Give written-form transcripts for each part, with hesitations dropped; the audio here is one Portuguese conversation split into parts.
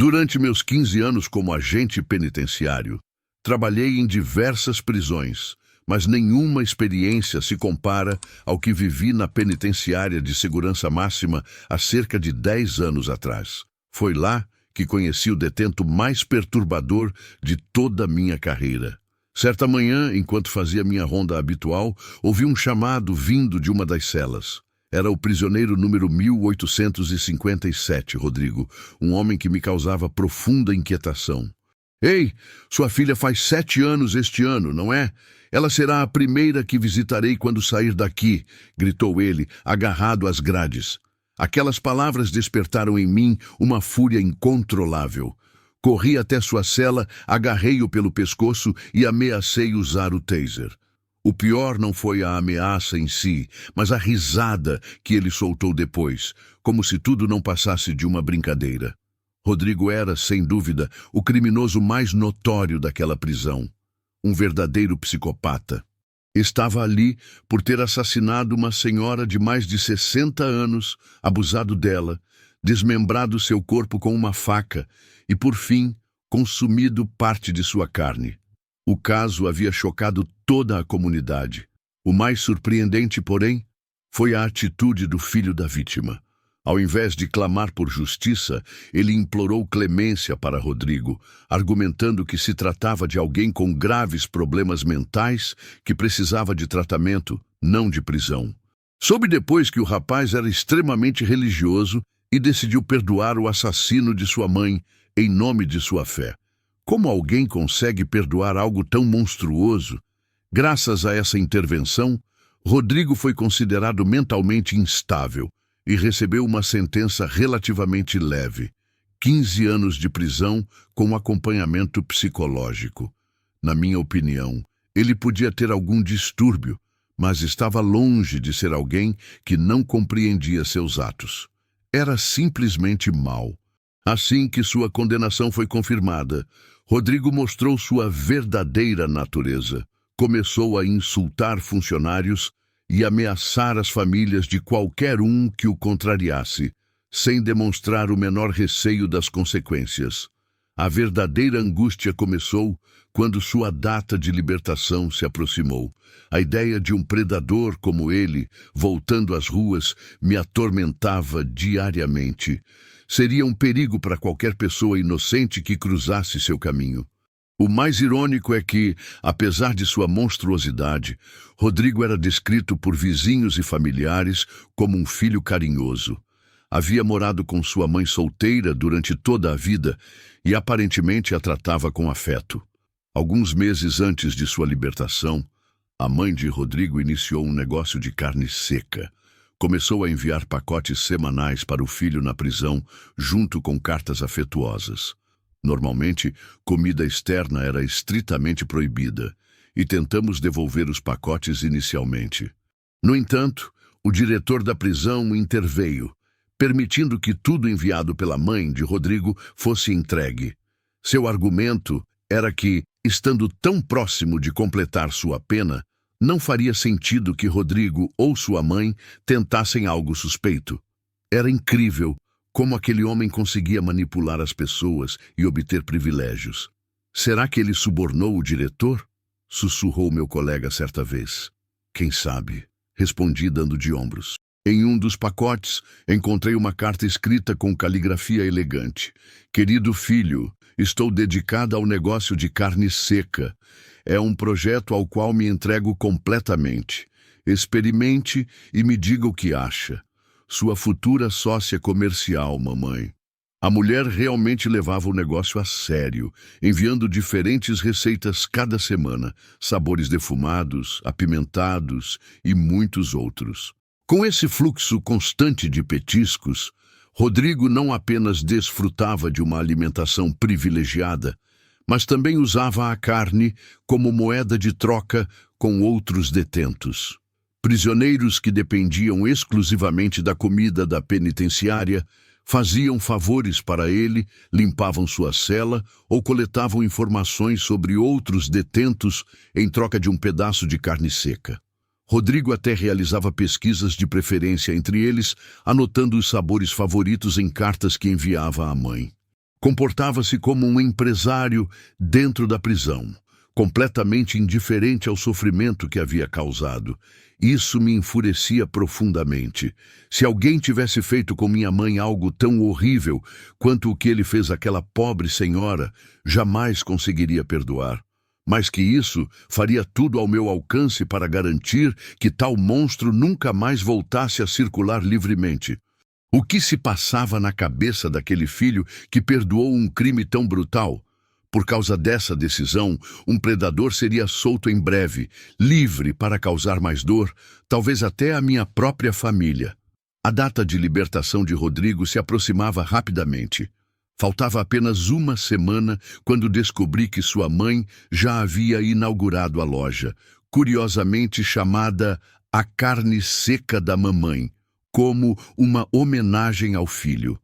Durante meus 15 anos como agente penitenciário, trabalhei em diversas prisões, mas nenhuma experiência se compara ao que vivi na penitenciária de segurança máxima há cerca de 10 anos atrás. Foi lá que conheci o detento mais perturbador de toda a minha carreira. Certa manhã, enquanto fazia minha ronda habitual, ouvi um chamado vindo de uma das celas. Era o prisioneiro número 1857, Rodrigo, um homem que me causava profunda inquietação. Ei, sua filha faz 7 anos este ano, não é? Ela será a primeira que visitarei quando sair daqui, gritou ele, agarrado às grades. Aquelas palavras despertaram em mim uma fúria incontrolável. Corri até sua cela, agarrei-o pelo pescoço e ameacei usar o taser. O pior não foi a ameaça em si, mas a risada que ele soltou depois, como se tudo não passasse de uma brincadeira. Rodrigo era, sem dúvida, o criminoso mais notório daquela prisão. Um verdadeiro psicopata. Estava ali por ter assassinado uma senhora de mais de 60 anos, abusado dela, desmembrado seu corpo com uma faca e, por fim, consumido parte de sua carne. O caso havia chocado toda a comunidade. O mais surpreendente, porém, foi a atitude do filho da vítima. Ao invés de clamar por justiça, ele implorou clemência para Rodrigo, argumentando que se tratava de alguém com graves problemas mentais que precisava de tratamento, não de prisão. Soube depois que o rapaz era extremamente religioso e decidiu perdoar o assassino de sua mãe em nome de sua fé. Como alguém consegue perdoar algo tão monstruoso? Graças a essa intervenção, Rodrigo foi considerado mentalmente instável e recebeu uma sentença relativamente leve, 15 anos de prisão com acompanhamento psicológico. Na minha opinião, ele podia ter algum distúrbio, mas estava longe de ser alguém que não compreendia seus atos. Era simplesmente mau. Assim que sua condenação foi confirmada, Rodrigo mostrou sua verdadeira natureza. Começou a insultar funcionários e ameaçar as famílias de qualquer um que o contrariasse, sem demonstrar o menor receio das consequências. A verdadeira angústia começou quando sua data de libertação se aproximou. A ideia de um predador como ele, voltando às ruas, me atormentava diariamente. Seria um perigo para qualquer pessoa inocente que cruzasse seu caminho. O mais irônico é que, apesar de sua monstruosidade, Rodrigo era descrito por vizinhos e familiares como um filho carinhoso. Havia morado com sua mãe solteira durante toda a vida e aparentemente a tratava com afeto. Alguns meses antes de sua libertação, a mãe de Rodrigo iniciou um negócio de carne seca. Começou a enviar pacotes semanais para o filho na prisão, junto com cartas afetuosas. Normalmente, comida externa era estritamente proibida, e tentamos devolver os pacotes inicialmente. No entanto, o diretor da prisão interveio, permitindo que tudo enviado pela mãe de Rodrigo fosse entregue. Seu argumento era que, estando tão próximo de completar sua pena, não faria sentido que Rodrigo ou sua mãe tentassem algo suspeito. Era incrível como aquele homem conseguia manipular as pessoas e obter privilégios. Será que ele subornou o diretor? Sussurrou meu colega certa vez. Quem sabe? Respondi dando de ombros. Em um dos pacotes, encontrei uma carta escrita com caligrafia elegante. Querido filho, estou dedicada ao negócio de carne seca. É um projeto ao qual me entrego completamente. Experimente e me diga o que acha. Sua futura sócia comercial, mamãe. A mulher realmente levava o negócio a sério, enviando diferentes receitas cada semana, sabores defumados, apimentados e muitos outros. Com esse fluxo constante de petiscos, Rodrigo não apenas desfrutava de uma alimentação privilegiada, mas também usava a carne como moeda de troca com outros detentos. Prisioneiros que dependiam exclusivamente da comida da penitenciária faziam favores para ele, limpavam sua cela ou coletavam informações sobre outros detentos em troca de um pedaço de carne seca. Rodrigo até realizava pesquisas de preferência entre eles, anotando os sabores favoritos em cartas que enviava à mãe. Comportava-se como um empresário dentro da prisão, completamente indiferente ao sofrimento que havia causado. Isso me enfurecia profundamente. Se alguém tivesse feito com minha mãe algo tão horrível quanto o que ele fez àquela pobre senhora, jamais conseguiria perdoar. Mais que isso, faria tudo ao meu alcance para garantir que tal monstro nunca mais voltasse a circular livremente. O que se passava na cabeça daquele filho que perdoou um crime tão brutal? Por causa dessa decisão, um predador seria solto em breve, livre para causar mais dor, talvez até à minha própria família. A data de libertação de Rodrigo se aproximava rapidamente. Faltava apenas uma semana quando descobri que sua mãe já havia inaugurado a loja, curiosamente chamada A Carne Seca da Mamãe, como uma homenagem ao filho.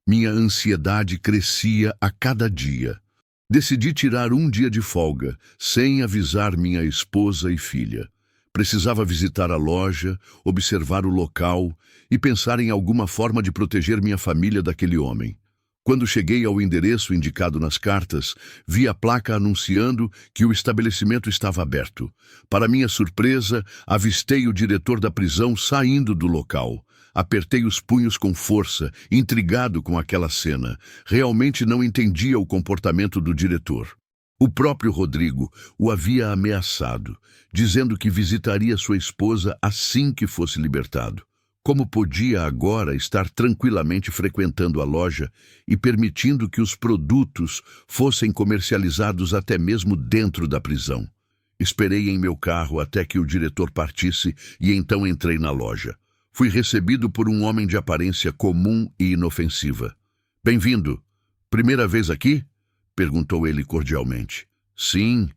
Minha ansiedade crescia a cada dia. Decidi tirar um dia de folga, sem avisar minha esposa e filha. Precisava visitar a loja, observar o local e pensar em alguma forma de proteger minha família daquele homem. Quando cheguei ao endereço indicado nas cartas, vi a placa anunciando que o estabelecimento estava aberto. Para minha surpresa, avistei o diretor da prisão saindo do local. Apertei os punhos com força, intrigado com aquela cena. Realmente não entendia o comportamento do diretor. O próprio Rodrigo o havia ameaçado, dizendo que visitaria sua esposa assim que fosse libertado. Como podia agora estar tranquilamente frequentando a loja e permitindo que os produtos fossem comercializados até mesmo dentro da prisão? Esperei em meu carro até que o diretor partisse e então entrei na loja. Fui recebido por um homem de aparência comum e inofensiva. "Bem-vindo. Primeira vez aqui?" perguntou ele cordialmente. "Sim.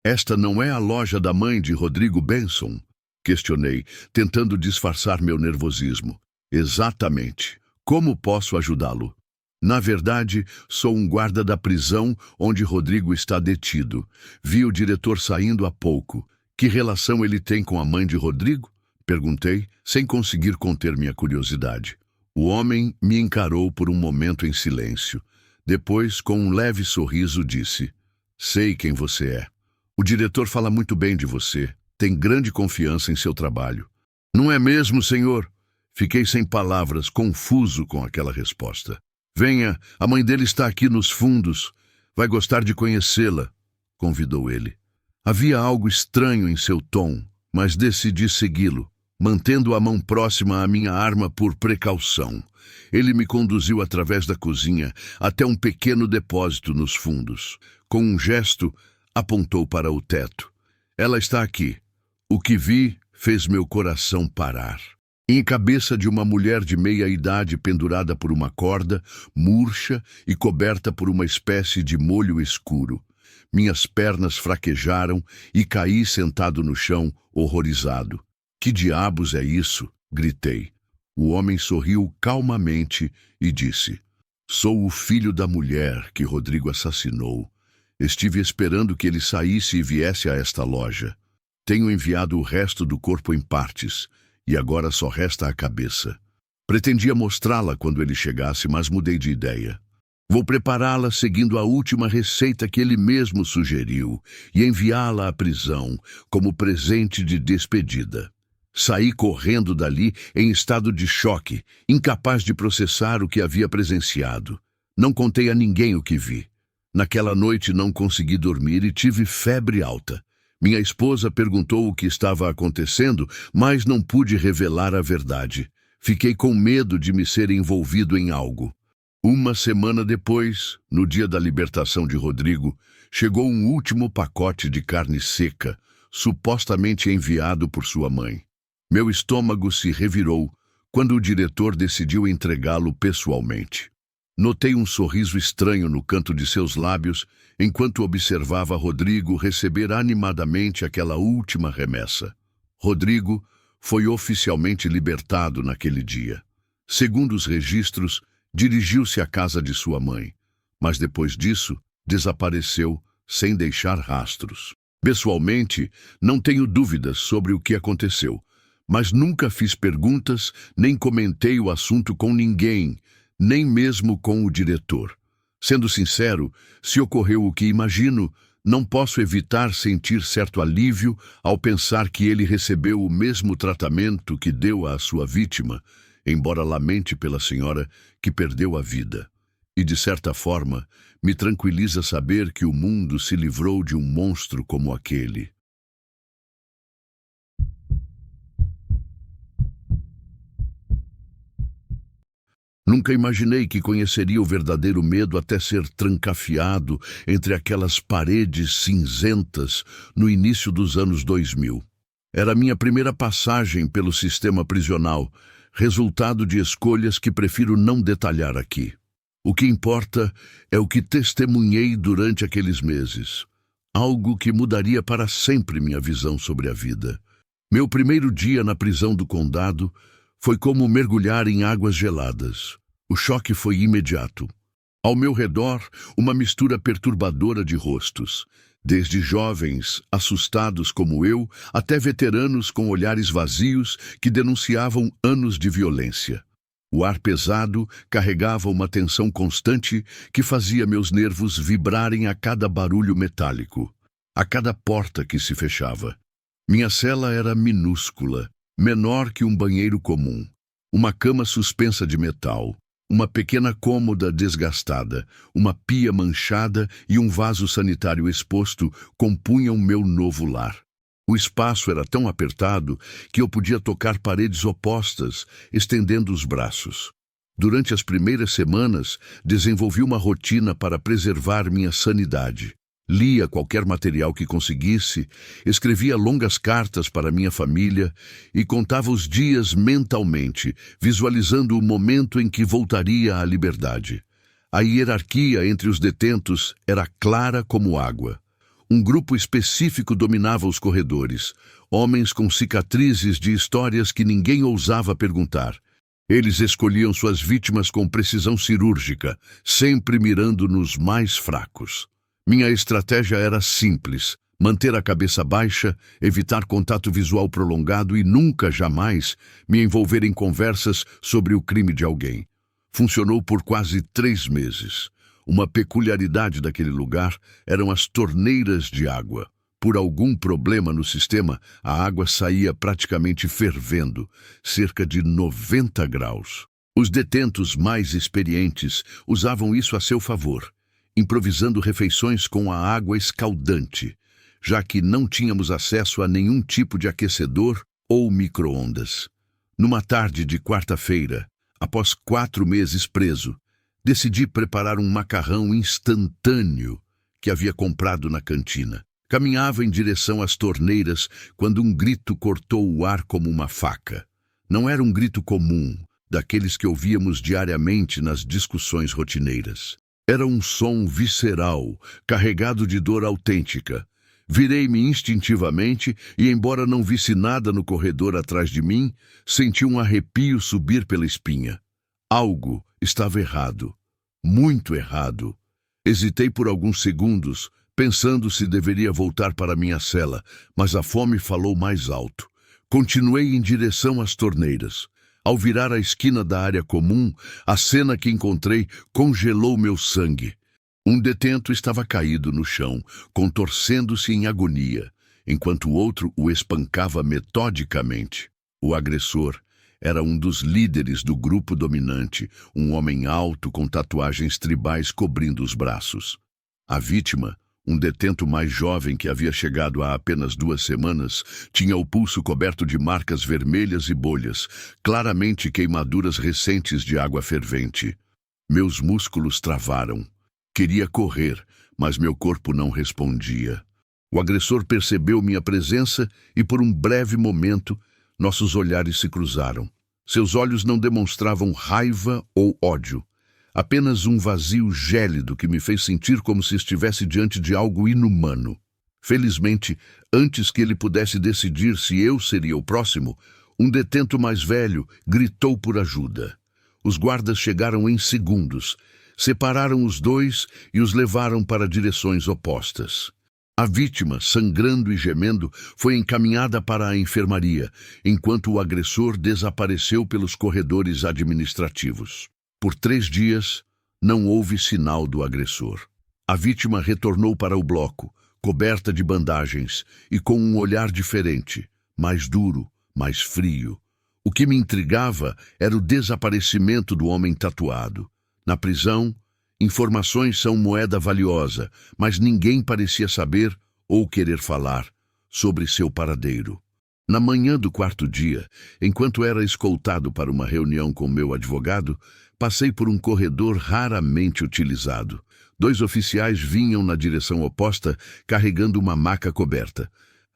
Esta não é a loja da mãe de Rodrigo Benson?" questionei, tentando disfarçar meu nervosismo. "Exatamente. Como posso ajudá-lo?" "Na verdade, sou um guarda da prisão onde Rodrigo está detido. Vi o diretor saindo há pouco. Que relação ele tem com a mãe de Rodrigo?" perguntei, sem conseguir conter minha curiosidade. O homem me encarou por um momento em silêncio. Depois, com um leve sorriso, disse: "Sei quem você é. O diretor fala muito bem de você. Tem grande confiança em seu trabalho." "Não é mesmo, senhor?" Fiquei sem palavras, confuso com aquela resposta. "Venha, a mãe dele está aqui nos fundos. Vai gostar de conhecê-la", convidou ele. Havia algo estranho em seu tom, mas decidi segui-lo, mantendo a mão próxima à minha arma por precaução. Ele me conduziu através da cozinha até um pequeno depósito nos fundos. Com um gesto, apontou para o teto. "Ela está aqui." O que vi fez meu coração parar. Em cabeça de uma mulher de meia idade pendurada por uma corda, murcha e coberta por uma espécie de molho escuro. Minhas pernas fraquejaram e caí sentado no chão, horrorizado. "Que diabos é isso?" gritei. O homem sorriu calmamente e disse: "Sou o filho da mulher que Rodrigo assassinou. Estive esperando que ele saísse e viesse a esta loja. Tenho enviado o resto do corpo em partes, e agora só resta a cabeça. Pretendia mostrá-la quando ele chegasse, mas mudei de ideia. Vou prepará-la seguindo a última receita que ele mesmo sugeriu e enviá-la à prisão como presente de despedida." Saí correndo dali em estado de choque, incapaz de processar o que havia presenciado. Não contei a ninguém o que vi. Naquela noite não consegui dormir e tive febre alta. Minha esposa perguntou o que estava acontecendo, mas não pude revelar a verdade. Fiquei com medo de me ser envolvido em algo. Uma semana depois, no dia da libertação de Rodrigo, chegou um último pacote de carne seca, supostamente enviado por sua mãe. Meu estômago se revirou quando o diretor decidiu entregá-lo pessoalmente. Notei um sorriso estranho no canto de seus lábios enquanto observava Rodrigo receber animadamente aquela última remessa. Rodrigo foi oficialmente libertado naquele dia. Segundo os registros, dirigiu-se à casa de sua mãe, mas depois disso desapareceu sem deixar rastros. Pessoalmente, não tenho dúvidas sobre o que aconteceu, mas nunca fiz perguntas nem comentei o assunto com ninguém, nem mesmo com o diretor. Sendo sincero, se ocorreu o que imagino, não posso evitar sentir certo alívio ao pensar que ele recebeu o mesmo tratamento que deu à sua vítima, embora lamente pela senhora que perdeu a vida. E, de certa forma, me tranquiliza saber que o mundo se livrou de um monstro como aquele. Nunca imaginei que conheceria o verdadeiro medo até ser trancafiado entre aquelas paredes cinzentas no início dos anos 2000. Era minha primeira passagem pelo sistema prisional, resultado de escolhas que prefiro não detalhar aqui. O que importa é o que testemunhei durante aqueles meses, algo que mudaria para sempre minha visão sobre a vida. Meu primeiro dia na prisão do condado foi como mergulhar em águas geladas. O choque foi imediato. Ao meu redor, uma mistura perturbadora de rostos, desde jovens assustados como eu, até veteranos com olhares vazios que denunciavam anos de violência. O ar pesado carregava uma tensão constante que fazia meus nervos vibrarem a cada barulho metálico, a cada porta que se fechava. Minha cela era minúscula, menor que um banheiro comum. Uma cama suspensa de metal, uma pequena cômoda desgastada, uma pia manchada e um vaso sanitário exposto compunham meu novo lar. O espaço era tão apertado que eu podia tocar paredes opostas, estendendo os braços. Durante as primeiras semanas, desenvolvi uma rotina para preservar minha sanidade. Lia qualquer material que conseguisse, escrevia longas cartas para minha família e contava os dias mentalmente, visualizando o momento em que voltaria à liberdade. A hierarquia entre os detentos era clara como água. Um grupo específico dominava os corredores, homens com cicatrizes de histórias que ninguém ousava perguntar. Eles escolhiam suas vítimas com precisão cirúrgica, sempre mirando nos mais fracos. Minha estratégia era simples: manter a cabeça baixa, evitar contato visual prolongado e nunca, jamais, me envolver em conversas sobre o crime de alguém. Funcionou por quase 3 meses. Uma peculiaridade daquele lugar eram as torneiras de água. Por algum problema no sistema, a água saía praticamente fervendo, cerca de 90 graus. Os detentos mais experientes usavam isso a seu favor, improvisando refeições com a água escaldante, já que não tínhamos acesso a nenhum tipo de aquecedor ou micro-ondas. Numa tarde de quarta-feira, após 4 meses preso, decidi preparar um macarrão instantâneo que havia comprado na cantina. Caminhava em direção às torneiras quando um grito cortou o ar como uma faca. Não era um grito comum, daqueles que ouvíamos diariamente nas discussões rotineiras. Era um som visceral, carregado de dor autêntica. Virei-me instintivamente e, embora não visse nada no corredor atrás de mim, senti um arrepio subir pela espinha. Algo estava errado. Muito errado. Hesitei por alguns segundos, pensando se deveria voltar para minha cela, mas a fome falou mais alto. Continuei em direção às torneiras. Ao virar a esquina da área comum, a cena que encontrei congelou meu sangue. Um detento estava caído no chão, contorcendo-se em agonia, enquanto o outro o espancava metodicamente. O agressor era um dos líderes do grupo dominante, um homem alto com tatuagens tribais cobrindo os braços. A vítima, um detento mais jovem que havia chegado há apenas 2 semanas, tinha o pulso coberto de marcas vermelhas e bolhas, claramente queimaduras recentes de água fervente. Meus músculos travaram. Queria correr, mas meu corpo não respondia. O agressor percebeu minha presença e, por um breve momento, nossos olhares se cruzaram. Seus olhos não demonstravam raiva ou ódio. Apenas um vazio gélido que me fez sentir como se estivesse diante de algo inumano. Felizmente, antes que ele pudesse decidir se eu seria o próximo, um detento mais velho gritou por ajuda. Os guardas chegaram em segundos, separaram os dois e os levaram para direções opostas. A vítima, sangrando e gemendo, foi encaminhada para a enfermaria, enquanto o agressor desapareceu pelos corredores administrativos. Por 3 dias, Não houve sinal do agressor. A vítima retornou para o bloco, coberta de bandagens e com um olhar diferente, mais duro, mais frio. O que me intrigava era o desaparecimento do homem tatuado. Na prisão, informações são moeda valiosa, mas ninguém parecia saber ou querer falar sobre seu paradeiro. Na manhã do quarto dia, enquanto era escoltado para uma reunião com meu advogado, passei por um corredor raramente utilizado. 2 oficiais vinham na direção oposta, carregando uma maca coberta.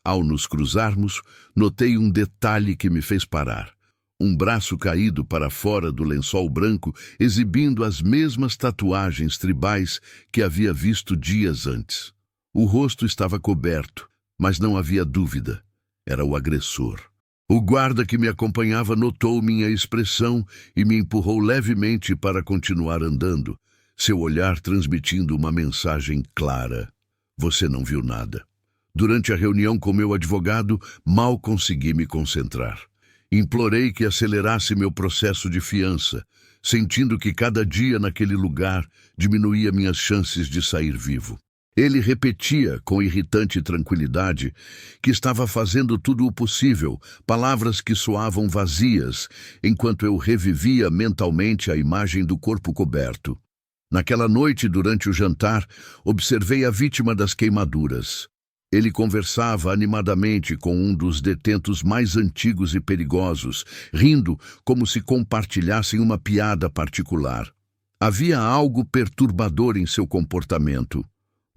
Ao nos cruzarmos, notei um detalhe que me fez parar. Um braço caído para fora do lençol branco, exibindo as mesmas tatuagens tribais que havia visto dias antes. O rosto estava coberto, mas não havia dúvida. Era o agressor. O guarda que me acompanhava notou minha expressão e me empurrou levemente para continuar andando, seu olhar transmitindo uma mensagem clara. Você não viu nada. Durante a reunião com meu advogado, mal consegui me concentrar. Implorei que acelerasse meu processo de fiança, sentindo que cada dia naquele lugar diminuía minhas chances de sair vivo. Ele repetia, com irritante tranquilidade, que estava fazendo tudo o possível, palavras que soavam vazias, enquanto eu revivia mentalmente a imagem do corpo coberto. Naquela noite, durante o jantar, observei a vítima das queimaduras. Ele conversava animadamente com um dos detentos mais antigos e perigosos, rindo como se compartilhassem uma piada particular. Havia algo perturbador em seu comportamento.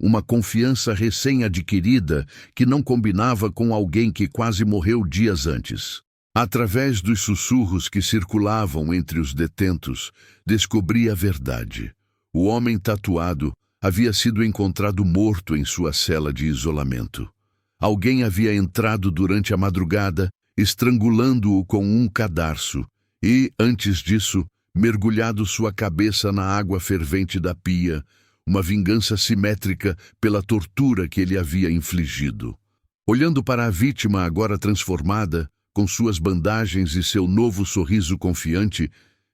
Uma confiança recém-adquirida que não combinava com alguém que quase morreu dias antes. Através dos sussurros que circulavam entre os detentos, descobri a verdade. O homem tatuado havia sido encontrado morto em sua cela de isolamento. Alguém havia entrado durante a madrugada, estrangulando-o com um cadarço e, antes disso, mergulhado sua cabeça na água fervente da pia, uma vingança simétrica pela tortura que ele havia infligido. Olhando para a vítima agora transformada, com suas bandagens e seu novo sorriso confiante,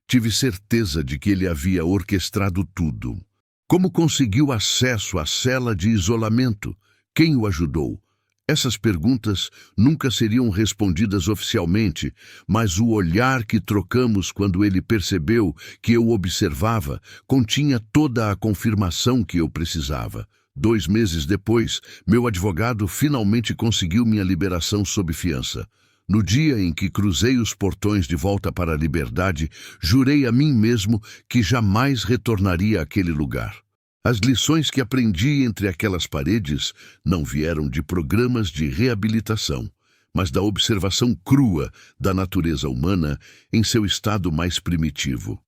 tive certeza de que ele havia orquestrado tudo. Como conseguiu acesso à cela de isolamento? Quem o ajudou? Essas perguntas nunca seriam respondidas oficialmente, mas o olhar que trocamos quando ele percebeu que eu observava continha toda a confirmação que eu precisava. 2 meses depois, meu advogado finalmente conseguiu minha liberação sob fiança. No dia em que cruzei os portões de volta para a liberdade, jurei a mim mesmo que jamais retornaria àquele lugar. As lições que aprendi entre aquelas paredes não vieram de programas de reabilitação, mas da observação crua da natureza humana em seu estado mais primitivo.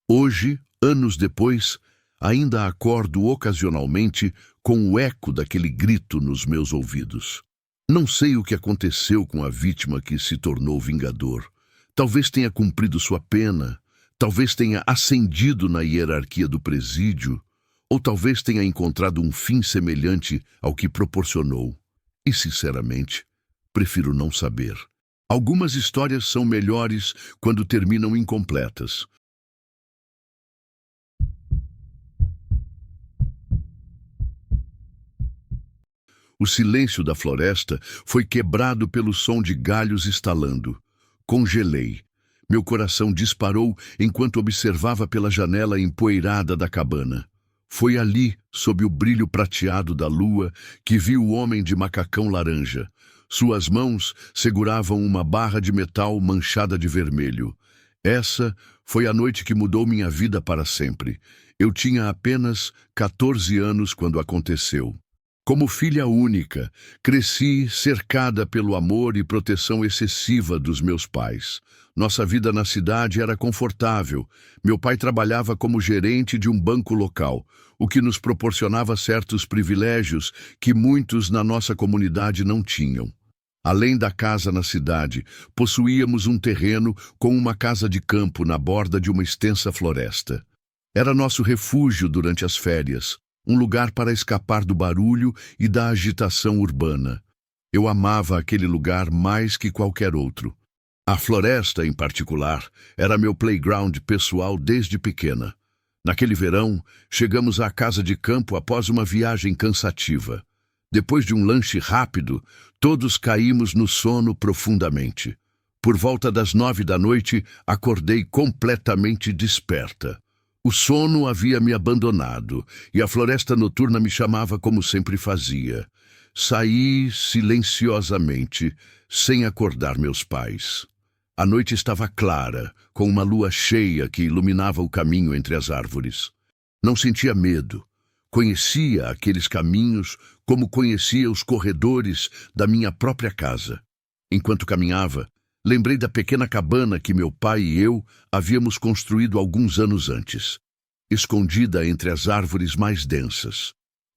Hoje, anos depois, ainda acordo ocasionalmente com o eco daquele grito nos meus ouvidos. Não sei o que aconteceu com a vítima que se tornou vingador. Talvez tenha cumprido sua pena, talvez tenha ascendido na hierarquia do presídio, ou talvez tenha encontrado um fim semelhante ao que proporcionou. E, sinceramente, prefiro não saber. Algumas histórias são melhores quando terminam incompletas. O silêncio da floresta foi quebrado pelo som de galhos estalando. Congelei. Meu coração disparou enquanto observava pela janela empoeirada da cabana. Foi ali, sob o brilho prateado da lua, que vi o homem de macacão laranja. Suas mãos seguravam uma barra de metal manchada de vermelho. Essa foi a noite que mudou minha vida para sempre. Eu tinha apenas 14 anos quando aconteceu. Como filha única, cresci cercada pelo amor e proteção excessiva dos meus pais. Nossa vida na cidade era confortável. Meu pai trabalhava como gerente de um banco local, o que nos proporcionava certos privilégios que muitos na nossa comunidade não tinham. Além da casa na cidade, possuíamos um terreno com uma casa de campo na borda de uma extensa floresta. Era nosso refúgio durante as férias, um lugar para escapar do barulho e da agitação urbana. Eu amava aquele lugar mais que qualquer outro. A floresta, em particular, era meu playground pessoal desde pequena. Naquele verão, chegamos à casa de campo após uma viagem cansativa. Depois de um lanche rápido, todos caímos no sono profundamente. Por volta das 9 da noite, acordei completamente desperta. O sono havia me abandonado e a floresta noturna me chamava como sempre fazia. Saí silenciosamente, sem acordar meus pais. A noite estava clara, com uma lua cheia que iluminava o caminho entre as árvores. Não sentia medo. Conhecia aqueles caminhos como conhecia os corredores da minha própria casa. Enquanto caminhava, lembrei da pequena cabana que meu pai e eu havíamos construído alguns anos antes, escondida entre as árvores mais densas.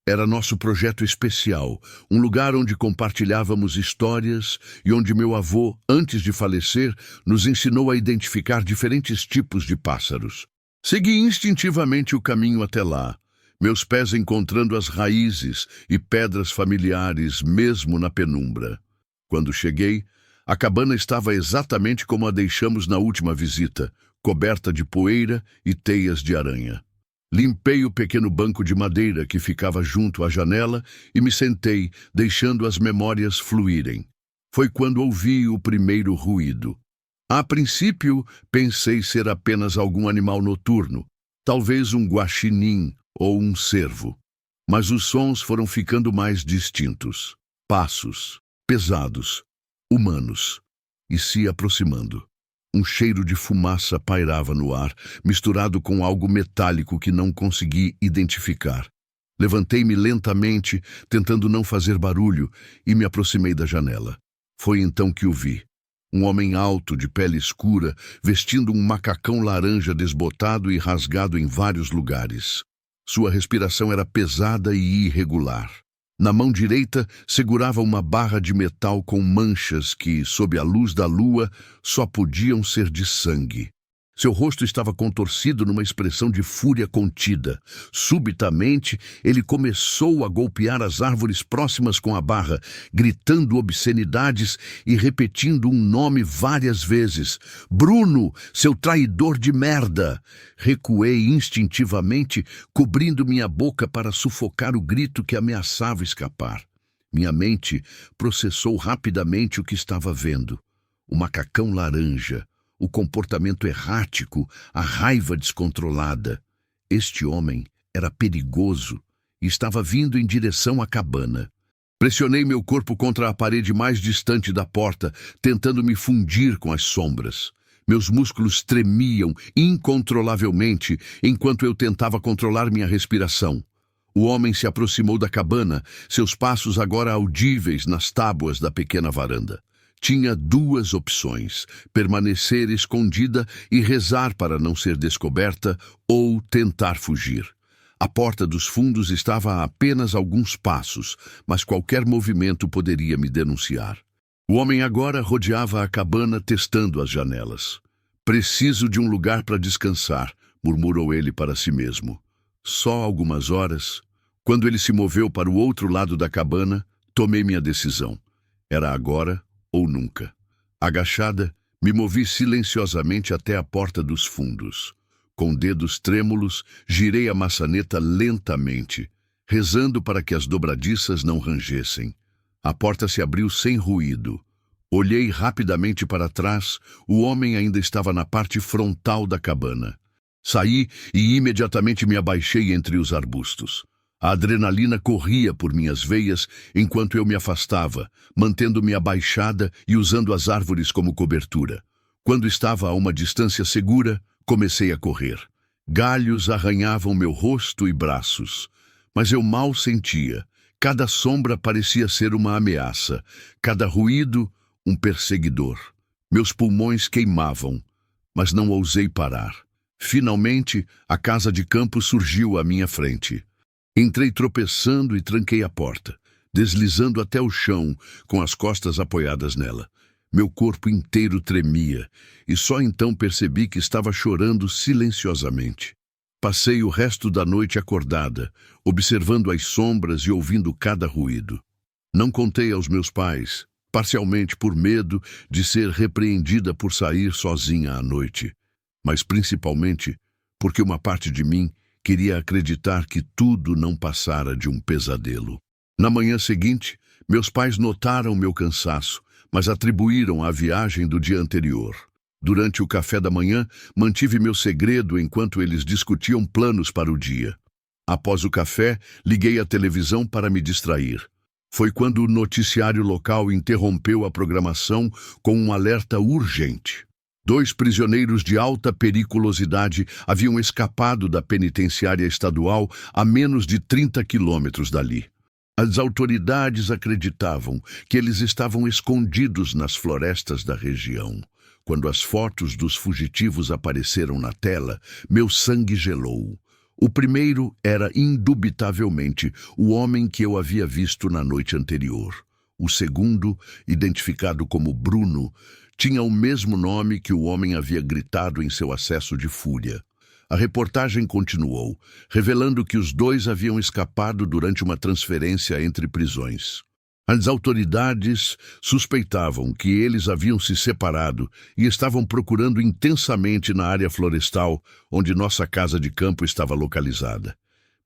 Era nosso projeto especial, um lugar onde compartilhávamos histórias e onde meu avô, antes de falecer, nos ensinou a identificar diferentes tipos de pássaros. Segui instintivamente o caminho até lá, meus pés encontrando as raízes e pedras familiares mesmo na penumbra. Quando cheguei, a cabana estava exatamente como a deixamos na última visita, coberta de poeira e teias de aranha. Limpei o pequeno banco de madeira que ficava junto à janela e me sentei, deixando as memórias fluírem. Foi quando ouvi o primeiro ruído. A princípio, pensei ser apenas algum animal noturno, talvez um guaxinim ou um cervo. Mas os sons foram ficando mais distintos. Passos, pesados, humanos, e se aproximando. Um cheiro de fumaça pairava no ar, misturado com algo metálico que não consegui identificar. Levantei-me lentamente, tentando não fazer barulho, e me aproximei da janela. Foi então que o vi. Um homem alto, de pele escura, vestindo um macacão laranja desbotado e rasgado em vários lugares. Sua respiração era pesada e irregular. Na mão direita, segurava uma barra de metal com manchas que, sob a luz da lua, só podiam ser de sangue. Seu rosto estava contorcido numa expressão de fúria contida. Subitamente, ele começou a golpear as árvores próximas com a barra, gritando obscenidades e repetindo um nome várias vezes. Bruno, seu traidor de merda! Recuei instintivamente, cobrindo minha boca para sufocar o grito que ameaçava escapar. Minha mente processou rapidamente o que estava vendo. O macacão laranja, o comportamento errático, a raiva descontrolada. Este homem era perigoso e estava vindo em direção à cabana. Pressionei meu corpo contra a parede mais distante da porta, tentando me fundir com as sombras. Meus músculos tremiam incontrolavelmente enquanto eu tentava controlar minha respiração. O homem se aproximou da cabana, seus passos agora audíveis nas tábuas da pequena varanda. Tinha duas opções: permanecer escondida e rezar para não ser descoberta ou tentar fugir. A porta dos fundos estava a apenas alguns passos, mas qualquer movimento poderia me denunciar. O homem agora rodeava a cabana testando as janelas. Preciso de um lugar para descansar, murmurou ele para si mesmo. Só algumas horas. Quando ele se moveu para o outro lado da cabana, tomei minha decisão. Era agora ou nunca. Agachada, me movi silenciosamente até a porta dos fundos. Com dedos trêmulos, girei a maçaneta lentamente, rezando para que as dobradiças não rangessem. A porta se abriu sem ruído. Olhei rapidamente para trás, o homem ainda estava na parte frontal da cabana. Saí e imediatamente me abaixei entre os arbustos. A adrenalina corria por minhas veias enquanto eu me afastava, mantendo-me abaixada e usando as árvores como cobertura. Quando estava a uma distância segura, comecei a correr. Galhos arranhavam meu rosto e braços, mas eu mal sentia. Cada sombra parecia ser uma ameaça, cada ruído um perseguidor. Meus pulmões queimavam, mas não ousei parar. Finalmente, a casa de campo surgiu à minha frente. Entrei tropeçando e tranquei a porta, deslizando até o chão, com as costas apoiadas nela. Meu corpo inteiro tremia, e só então percebi que estava chorando silenciosamente. Passei o resto da noite acordada, observando as sombras e ouvindo cada ruído. Não contei aos meus pais, parcialmente por medo de ser repreendida por sair sozinha à noite, mas principalmente porque uma parte de mim queria acreditar que tudo não passara de um pesadelo. Na manhã seguinte, meus pais notaram meu cansaço, mas atribuíram à viagem do dia anterior. Durante o café da manhã, mantive meu segredo enquanto eles discutiam planos para o dia. Após o café, liguei a televisão para me distrair. Foi quando o noticiário local interrompeu a programação com um alerta urgente. 2 prisioneiros de alta periculosidade haviam escapado da penitenciária estadual a menos de 30 quilômetros dali. As autoridades acreditavam que eles estavam escondidos nas florestas da região. Quando as fotos dos fugitivos apareceram na tela, meu sangue gelou. O primeiro era, indubitavelmente, o homem que eu havia visto na noite anterior. O segundo, identificado como Bruno, tinha o mesmo nome que o homem havia gritado em seu acesso de fúria. A reportagem continuou, revelando que os 2 haviam escapado durante uma transferência entre prisões. As autoridades suspeitavam que eles haviam se separado e estavam procurando intensamente na área florestal onde nossa casa de campo estava localizada.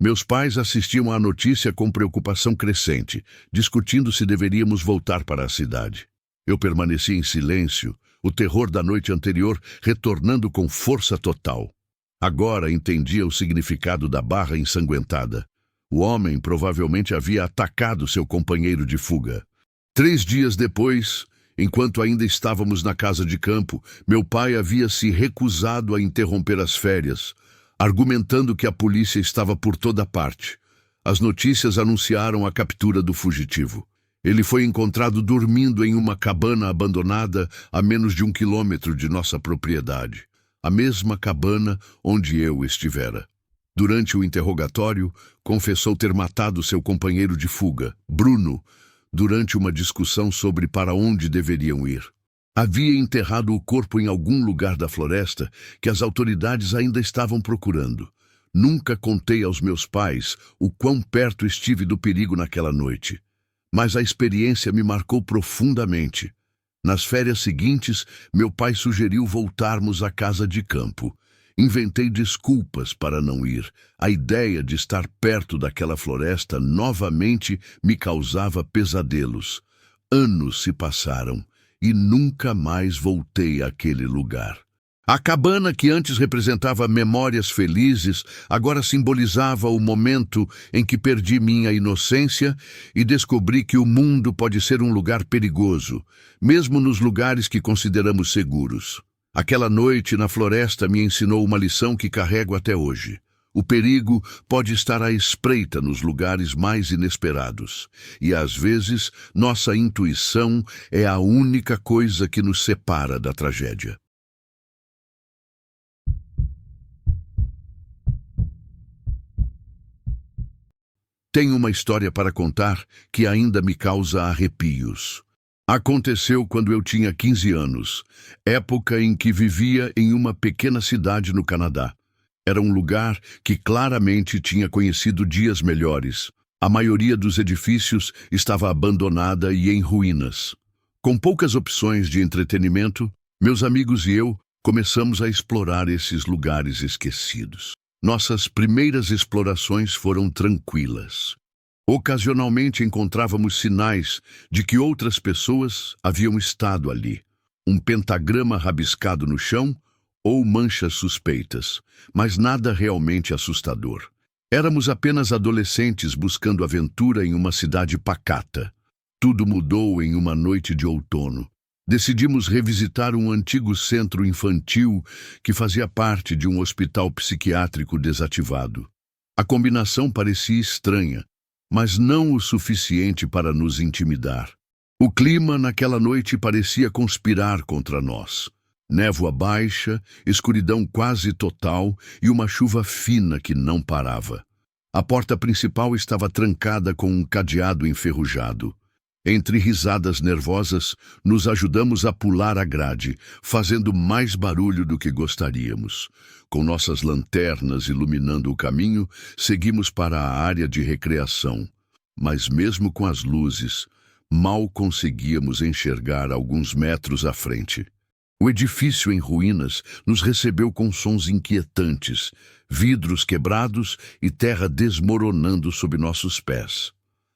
Meus pais assistiam à notícia com preocupação crescente, discutindo se deveríamos voltar para a cidade. Eu permaneci em silêncio, o terror da noite anterior retornando com força total. Agora entendia o significado da barra ensanguentada. O homem provavelmente havia atacado seu companheiro de fuga. 3 dias depois, enquanto ainda estávamos na casa de campo, meu pai havia se recusado a interromper as férias, argumentando que a polícia estava por toda parte. As notícias anunciaram a captura do fugitivo. Ele foi encontrado dormindo em uma cabana abandonada a menos de 1 quilômetro de nossa propriedade. A mesma cabana onde eu estivera. Durante o interrogatório, confessou ter matado seu companheiro de fuga, Bruno, durante uma discussão sobre para onde deveriam ir. Havia enterrado o corpo em algum lugar da floresta que as autoridades ainda estavam procurando. Nunca contei aos meus pais o quão perto estive do perigo naquela noite. Mas a experiência me marcou profundamente. Nas férias seguintes, meu pai sugeriu voltarmos à casa de campo. Inventei desculpas para não ir. A ideia de estar perto daquela floresta novamente me causava pesadelos. Anos se passaram e nunca mais voltei àquele lugar. A cabana que antes representava memórias felizes, agora simbolizava o momento em que perdi minha inocência e descobri que o mundo pode ser um lugar perigoso, mesmo nos lugares que consideramos seguros. Aquela noite na floresta me ensinou uma lição que carrego até hoje. O perigo pode estar à espreita nos lugares mais inesperados, e às vezes nossa intuição é a única coisa que nos separa da tragédia. Tenho uma história para contar que ainda me causa arrepios. Aconteceu quando eu tinha 15 anos, época em que vivia em uma pequena cidade no Canadá. Era um lugar que claramente tinha conhecido dias melhores. A maioria dos edifícios estava abandonada e em ruínas. Com poucas opções de entretenimento, meus amigos e eu começamos a explorar esses lugares esquecidos. Nossas primeiras explorações foram tranquilas. Ocasionalmente encontrávamos sinais de que outras pessoas haviam estado ali. Um pentagrama rabiscado no chão ou manchas suspeitas, mas nada realmente assustador. Éramos apenas adolescentes buscando aventura em uma cidade pacata. Tudo mudou em uma noite de outono. Decidimos revisitar um antigo centro infantil que fazia parte de um hospital psiquiátrico desativado. A combinação parecia estranha, mas não o suficiente para nos intimidar. O clima naquela noite parecia conspirar contra nós. Névoa baixa, escuridão quase total e uma chuva fina que não parava. A porta principal estava trancada com um cadeado enferrujado. Entre risadas nervosas, nos ajudamos a pular a grade, fazendo mais barulho do que gostaríamos. Com nossas lanternas iluminando o caminho, seguimos para a área de recreação. Mas mesmo com as luzes, mal conseguíamos enxergar alguns metros à frente. O edifício em ruínas nos recebeu com sons inquietantes, vidros quebrados e terra desmoronando sob nossos pés.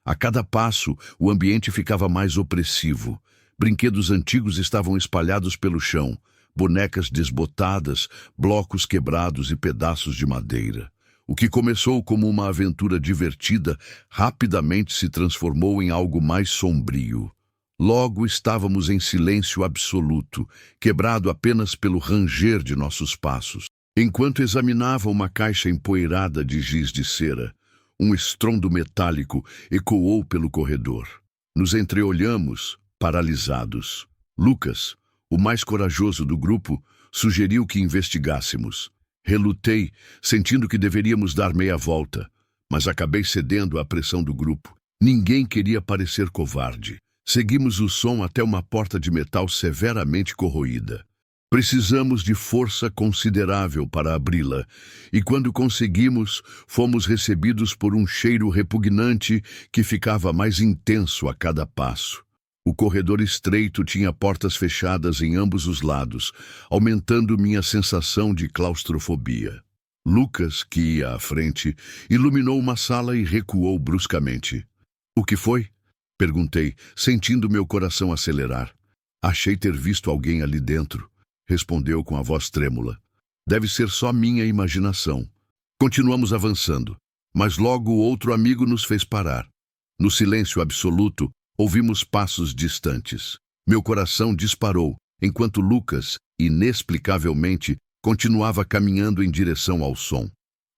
A cada passo, o ambiente ficava mais opressivo. Brinquedos antigos estavam espalhados pelo chão, bonecas desbotadas, blocos quebrados e pedaços de madeira. O que começou como uma aventura divertida rapidamente se transformou em algo mais sombrio. Logo estávamos em silêncio absoluto, quebrado apenas pelo ranger de nossos passos. Enquanto examinava uma caixa empoeirada de giz de cera, um estrondo metálico ecoou pelo corredor. Nos entreolhamos, paralisados. Lucas, o mais corajoso do grupo, sugeriu que investigássemos. Relutei, sentindo que deveríamos dar meia volta, mas acabei cedendo à pressão do grupo. Ninguém queria parecer covarde. Seguimos o som até uma porta de metal severamente corroída. Precisamos de força considerável para abri-la, e quando conseguimos, fomos recebidos por um cheiro repugnante que ficava mais intenso a cada passo. O corredor estreito tinha portas fechadas em ambos os lados, aumentando minha sensação de claustrofobia. Lucas, que ia à frente, iluminou uma sala e recuou bruscamente. "O que foi?" Perguntei, sentindo meu coração acelerar. "Achei ter visto alguém ali dentro", respondeu com a voz trêmula. "Deve ser só minha imaginação." Continuamos avançando, mas logo outro amigo nos fez parar. No silêncio absoluto, ouvimos passos distantes. Meu coração disparou, enquanto Lucas, inexplicavelmente, continuava caminhando em direção ao som.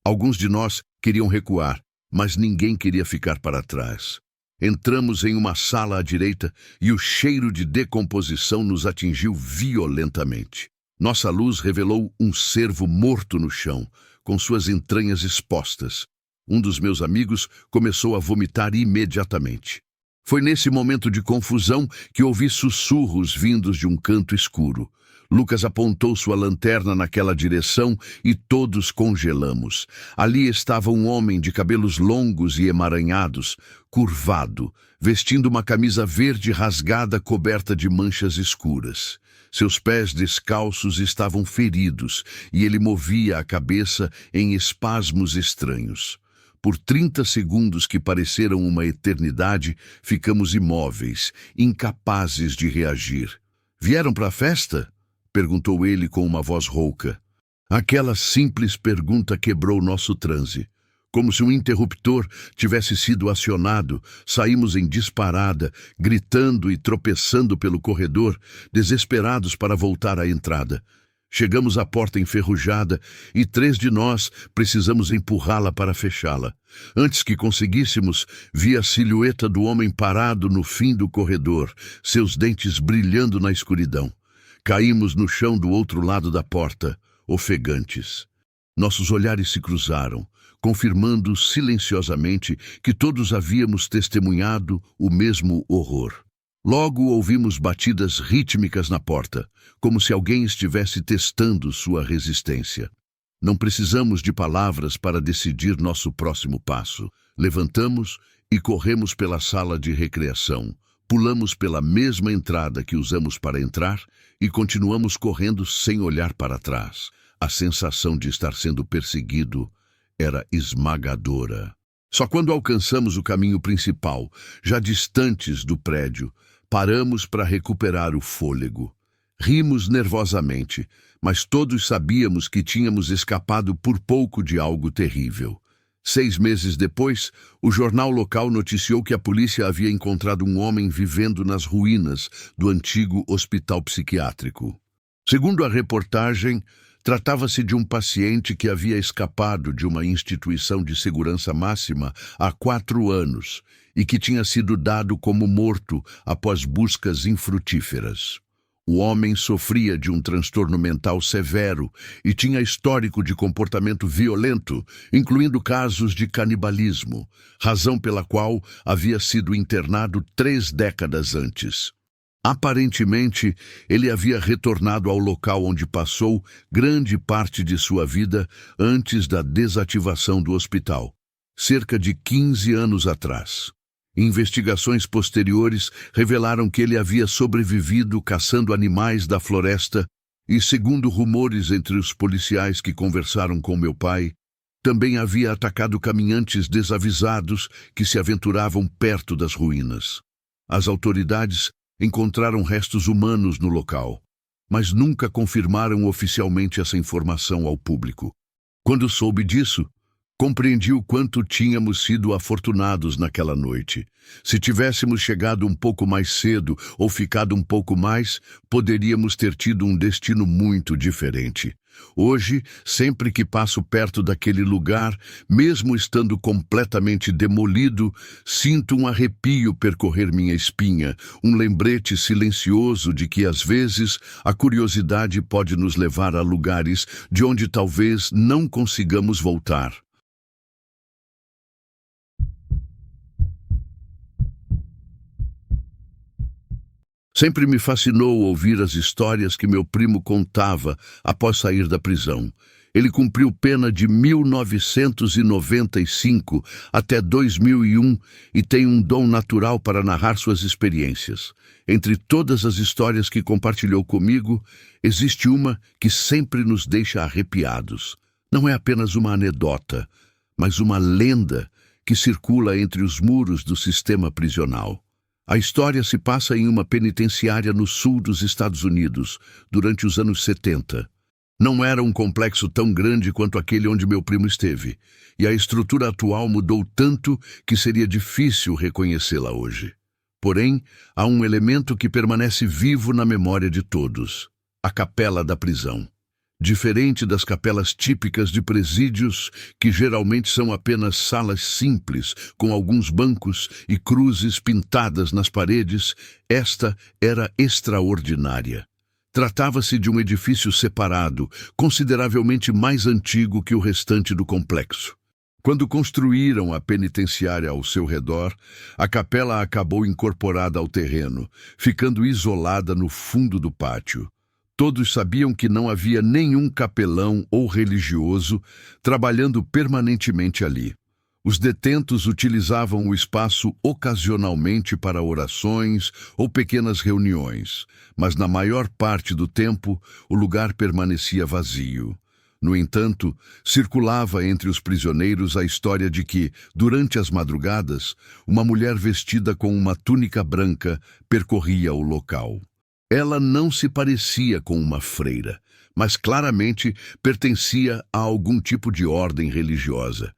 Alguns de nós queriam recuar, mas ninguém queria ficar para trás. Entramos em uma sala à direita e o cheiro de decomposição nos atingiu violentamente. Nossa luz revelou um cervo morto no chão, com suas entranhas expostas. Um dos meus amigos começou a vomitar imediatamente. Foi nesse momento de confusão que ouvi sussurros vindos de um canto escuro. Lucas apontou sua lanterna naquela direção e todos congelamos. Ali estava um homem de cabelos longos e emaranhados, curvado, vestindo uma camisa verde rasgada coberta de manchas escuras. Seus pés descalços estavam feridos e ele movia a cabeça em espasmos estranhos. Por 30 segundos que pareceram uma eternidade, ficamos imóveis, incapazes de reagir. "Vieram para a festa?" perguntou ele com uma voz rouca. Aquela simples pergunta quebrou nosso transe. Como se um interruptor tivesse sido acionado, saímos em disparada, gritando e tropeçando pelo corredor, desesperados para voltar à entrada. Chegamos à porta enferrujada e 3 de nós precisamos empurrá-la para fechá-la. Antes que conseguíssemos, vi a silhueta do homem parado no fim do corredor, seus dentes brilhando na escuridão. Caímos no chão do outro lado da porta, ofegantes. Nossos olhares se cruzaram, confirmando silenciosamente que todos havíamos testemunhado o mesmo horror. Logo ouvimos batidas rítmicas na porta, como se alguém estivesse testando sua resistência. Não precisamos de palavras para decidir nosso próximo passo. Levantamos e corremos pela sala de recreação. Pulamos pela mesma entrada que usamos para entrar e continuamos correndo sem olhar para trás. A sensação de estar sendo perseguido era esmagadora. Só quando alcançamos o caminho principal, já distantes do prédio, paramos para recuperar o fôlego. Rimos nervosamente, mas todos sabíamos que tínhamos escapado por pouco de algo terrível. 6 meses depois, o jornal local noticiou que a polícia havia encontrado um homem vivendo nas ruínas do antigo hospital psiquiátrico. Segundo a reportagem, tratava-se de um paciente que havia escapado de uma instituição de segurança máxima há 4 anos e que tinha sido dado como morto após buscas infrutíferas. O homem sofria de um transtorno mental severo e tinha histórico de comportamento violento, incluindo casos de canibalismo, razão pela qual havia sido internado 3 décadas antes. Aparentemente, ele havia retornado ao local onde passou grande parte de sua vida antes da desativação do hospital, cerca de 15 anos atrás. Investigações posteriores revelaram que ele havia sobrevivido caçando animais da floresta E segundo rumores entre os policiais que conversaram com meu pai, também havia atacado caminhantes desavisados que se aventuravam perto das ruínas. As autoridades encontraram restos humanos no local, mas nunca confirmaram oficialmente essa informação ao público. Quando soube disso, compreendi o quanto tínhamos sido afortunados naquela noite. Se tivéssemos chegado um pouco mais cedo ou ficado um pouco mais, poderíamos ter tido um destino muito diferente. Hoje, sempre que passo perto daquele lugar, mesmo estando completamente demolido, sinto um arrepio percorrer minha espinha, um lembrete silencioso de que, às vezes, a curiosidade pode nos levar a lugares de onde talvez não consigamos voltar. Sempre me fascinou ouvir as histórias que meu primo contava após sair da prisão. Ele cumpriu pena de 1995 até 2001 e tem um dom natural para narrar suas experiências. Entre todas as histórias que compartilhou comigo, existe uma que sempre nos deixa arrepiados. Não é apenas uma anedota, mas uma lenda que circula entre os muros do sistema prisional. A história se passa em uma penitenciária no sul dos Estados Unidos, durante os anos 70. Não era um complexo tão grande quanto aquele onde meu primo esteve, e a estrutura atual mudou tanto que seria difícil reconhecê-la hoje. Porém, há um elemento que permanece vivo na memória de todos: a capela da prisão. Diferente das capelas típicas de presídios, que geralmente são apenas salas simples, com alguns bancos e cruzes pintadas nas paredes, esta era extraordinária. Tratava-se de um edifício separado, consideravelmente mais antigo que o restante do complexo. Quando construíram a penitenciária ao seu redor, a capela acabou incorporada ao terreno, ficando isolada no fundo do pátio. Todos sabiam que não havia nenhum capelão ou religioso trabalhando permanentemente ali. Os detentos utilizavam o espaço ocasionalmente para orações ou pequenas reuniões, mas na maior parte do tempo o lugar permanecia vazio. No entanto, circulava entre os prisioneiros a história de que, durante as madrugadas, uma mulher vestida com uma túnica branca percorria o local. Ela não se parecia com uma freira, mas claramente pertencia a algum tipo de ordem religiosa.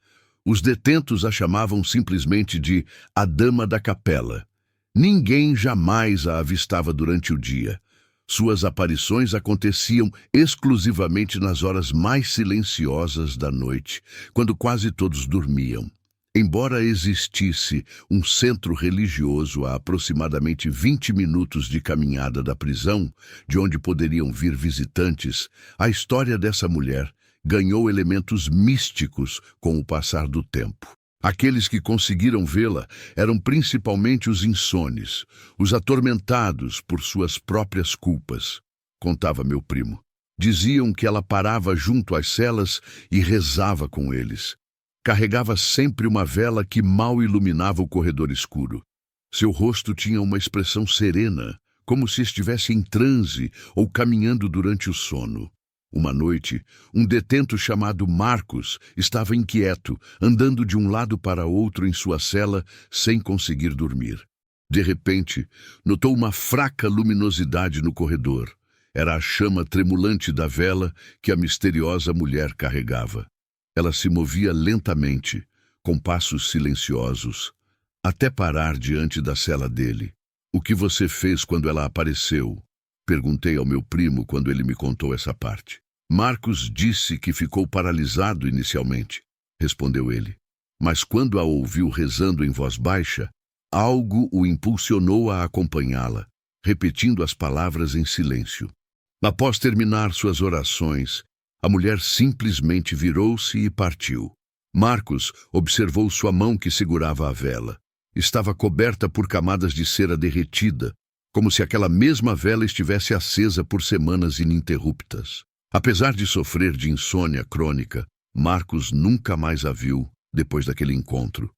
Os detentos a chamavam simplesmente de a Dama da Capela. Ninguém jamais a avistava durante o dia. Suas aparições aconteciam exclusivamente nas horas mais silenciosas da noite, quando quase todos dormiam. Embora existisse um centro religioso a aproximadamente 20 minutos de caminhada da prisão, de onde poderiam vir visitantes, a história dessa mulher ganhou elementos místicos com o passar do tempo. Aqueles que conseguiram vê-la eram principalmente os insones, os atormentados por suas próprias culpas, contava meu primo. Diziam que ela parava junto às celas e rezava com eles. Carregava sempre uma vela que mal iluminava o corredor escuro. Seu rosto tinha uma expressão serena, como se estivesse em transe ou caminhando durante o sono. Uma noite, um detento chamado Marcos estava inquieto, andando de um lado para outro em sua cela sem conseguir dormir. De repente, notou uma fraca luminosidade no corredor. Era a chama tremulante da vela que a misteriosa mulher carregava. Ela se movia lentamente, com passos silenciosos, até parar diante da cela dele. "O que você fez quando ela apareceu?" Perguntei ao meu primo quando ele me contou essa parte. "Marcos disse que ficou paralisado inicialmente", respondeu ele. "Mas quando a ouviu rezando em voz baixa, algo o impulsionou a acompanhá-la, repetindo as palavras em silêncio. Após terminar suas orações, a mulher simplesmente virou-se e partiu. Marcos observou sua mão que segurava a vela. Estava coberta por camadas de cera derretida, como se aquela mesma vela estivesse acesa por semanas ininterruptas. Apesar de sofrer de insônia crônica, Marcos nunca mais a viu depois daquele encontro.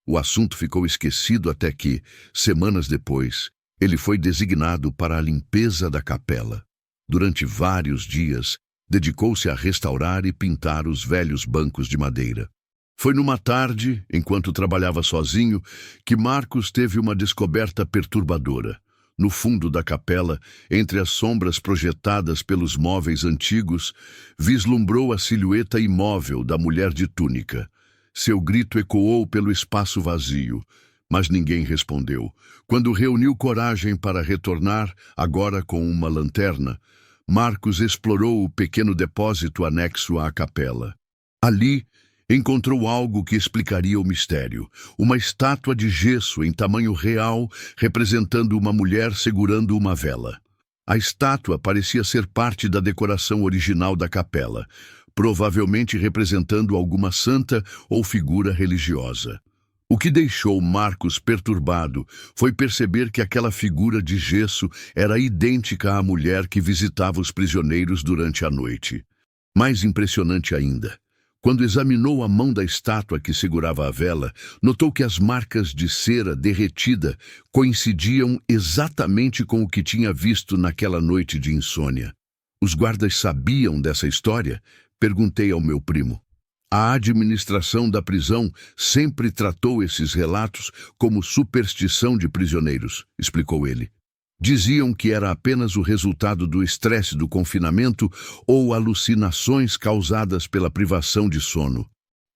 O assunto ficou esquecido até que, semanas depois, ele foi designado para a limpeza da capela. Durante vários dias, dedicou-se a restaurar e pintar os velhos bancos de madeira. Foi numa tarde, enquanto trabalhava sozinho, que Marcos teve uma descoberta perturbadora. No fundo da capela, entre as sombras projetadas pelos móveis antigos, vislumbrou a silhueta imóvel da mulher de túnica. Seu grito ecoou pelo espaço vazio, mas ninguém respondeu. Quando reuniu coragem para retornar, agora com uma lanterna, Marcos explorou o pequeno depósito anexo à capela. Ali, encontrou algo que explicaria o mistério. Uma estátua de gesso em tamanho real, representando uma mulher segurando uma vela. A estátua parecia ser parte da decoração original da capela, provavelmente representando alguma santa ou figura religiosa. O que deixou Marcos perturbado foi perceber que aquela figura de gesso era idêntica à mulher que visitava os prisioneiros durante a noite. Mais impressionante ainda, quando examinou a mão da estátua que segurava a vela, notou que as marcas de cera derretida coincidiam exatamente com o que tinha visto naquela noite de insônia. Os guardas sabiam dessa história? Perguntei ao meu primo. A administração da prisão sempre tratou esses relatos como superstição de prisioneiros, explicou ele. Diziam que era apenas o resultado do estresse do confinamento ou alucinações causadas pela privação de sono.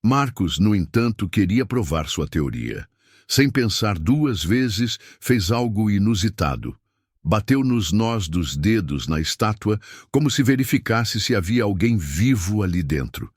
Marcos, no entanto, queria provar sua teoria. Sem pensar duas vezes, fez algo inusitado. Bateu nos nós dos dedos na estátua como se verificasse se havia alguém vivo ali dentro.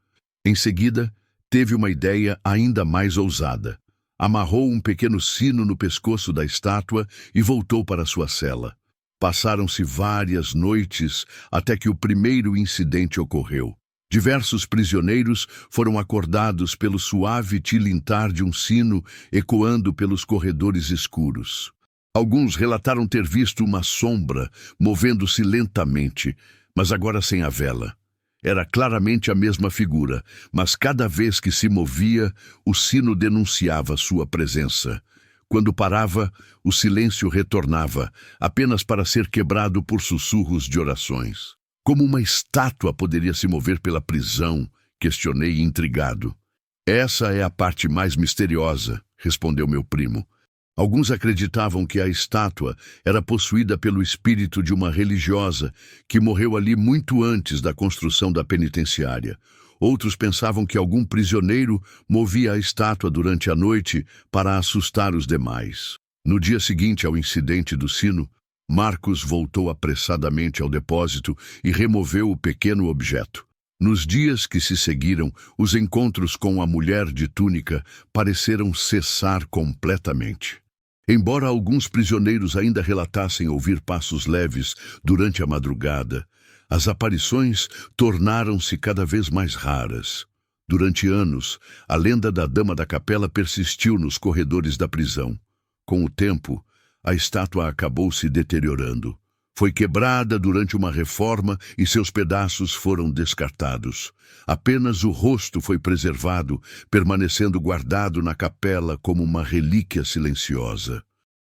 Em seguida, teve uma ideia ainda mais ousada. Amarrou um pequeno sino no pescoço da estátua e voltou para sua cela. Passaram-se várias noites até que o primeiro incidente ocorreu. Diversos prisioneiros foram acordados pelo suave tilintar de um sino ecoando pelos corredores escuros. Alguns relataram ter visto uma sombra movendo-se lentamente, mas agora sem a vela. Era claramente a mesma figura, mas cada vez que se movia, o sino denunciava sua presença. Quando parava, o silêncio retornava, apenas para ser quebrado por sussurros de orações. Como uma estátua poderia se mover pela prisão? Questionei intrigado. Essa é a parte mais misteriosa, respondeu meu primo. Alguns acreditavam que a estátua era possuída pelo espírito de uma religiosa que morreu ali muito antes da construção da penitenciária. Outros pensavam que algum prisioneiro movia a estátua durante a noite para assustar os demais. No dia seguinte ao incidente do sino, Marcos voltou apressadamente ao depósito e removeu o pequeno objeto. Nos dias que se seguiram, os encontros com a mulher de túnica pareceram cessar completamente. Embora alguns prisioneiros ainda relatassem ouvir passos leves durante a madrugada, as aparições tornaram-se cada vez mais raras. Durante anos, a lenda da Dama da Capela persistiu nos corredores da prisão. Com o tempo, a estátua acabou se deteriorando. Foi quebrada durante uma reforma e seus pedaços foram descartados. Apenas o rosto foi preservado, permanecendo guardado na capela como uma relíquia silenciosa.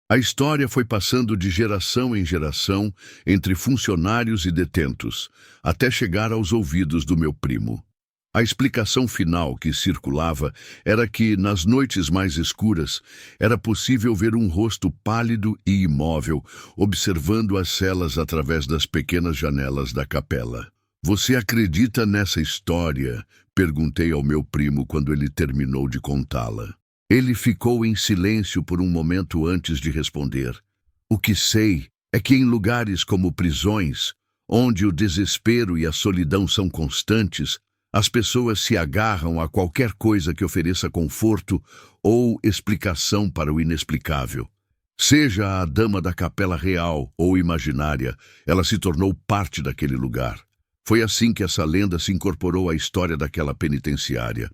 A história foi passando de geração em geração entre funcionários e detentos, até chegar aos ouvidos do meu primo. A explicação final que circulava era que, nas noites mais escuras, era possível ver um rosto pálido e imóvel, observando as celas através das pequenas janelas da capela. "Você acredita nessa história?" perguntei ao meu primo quando ele terminou de contá-la. Ele ficou em silêncio por um momento antes de responder. "O que sei é que em lugares como prisões, onde o desespero e a solidão são constantes, as pessoas se agarram a qualquer coisa que ofereça conforto ou explicação para o inexplicável. Seja a Dama da Capela real ou imaginária, ela se tornou parte daquele lugar. Foi assim que essa lenda se incorporou à história daquela penitenciária.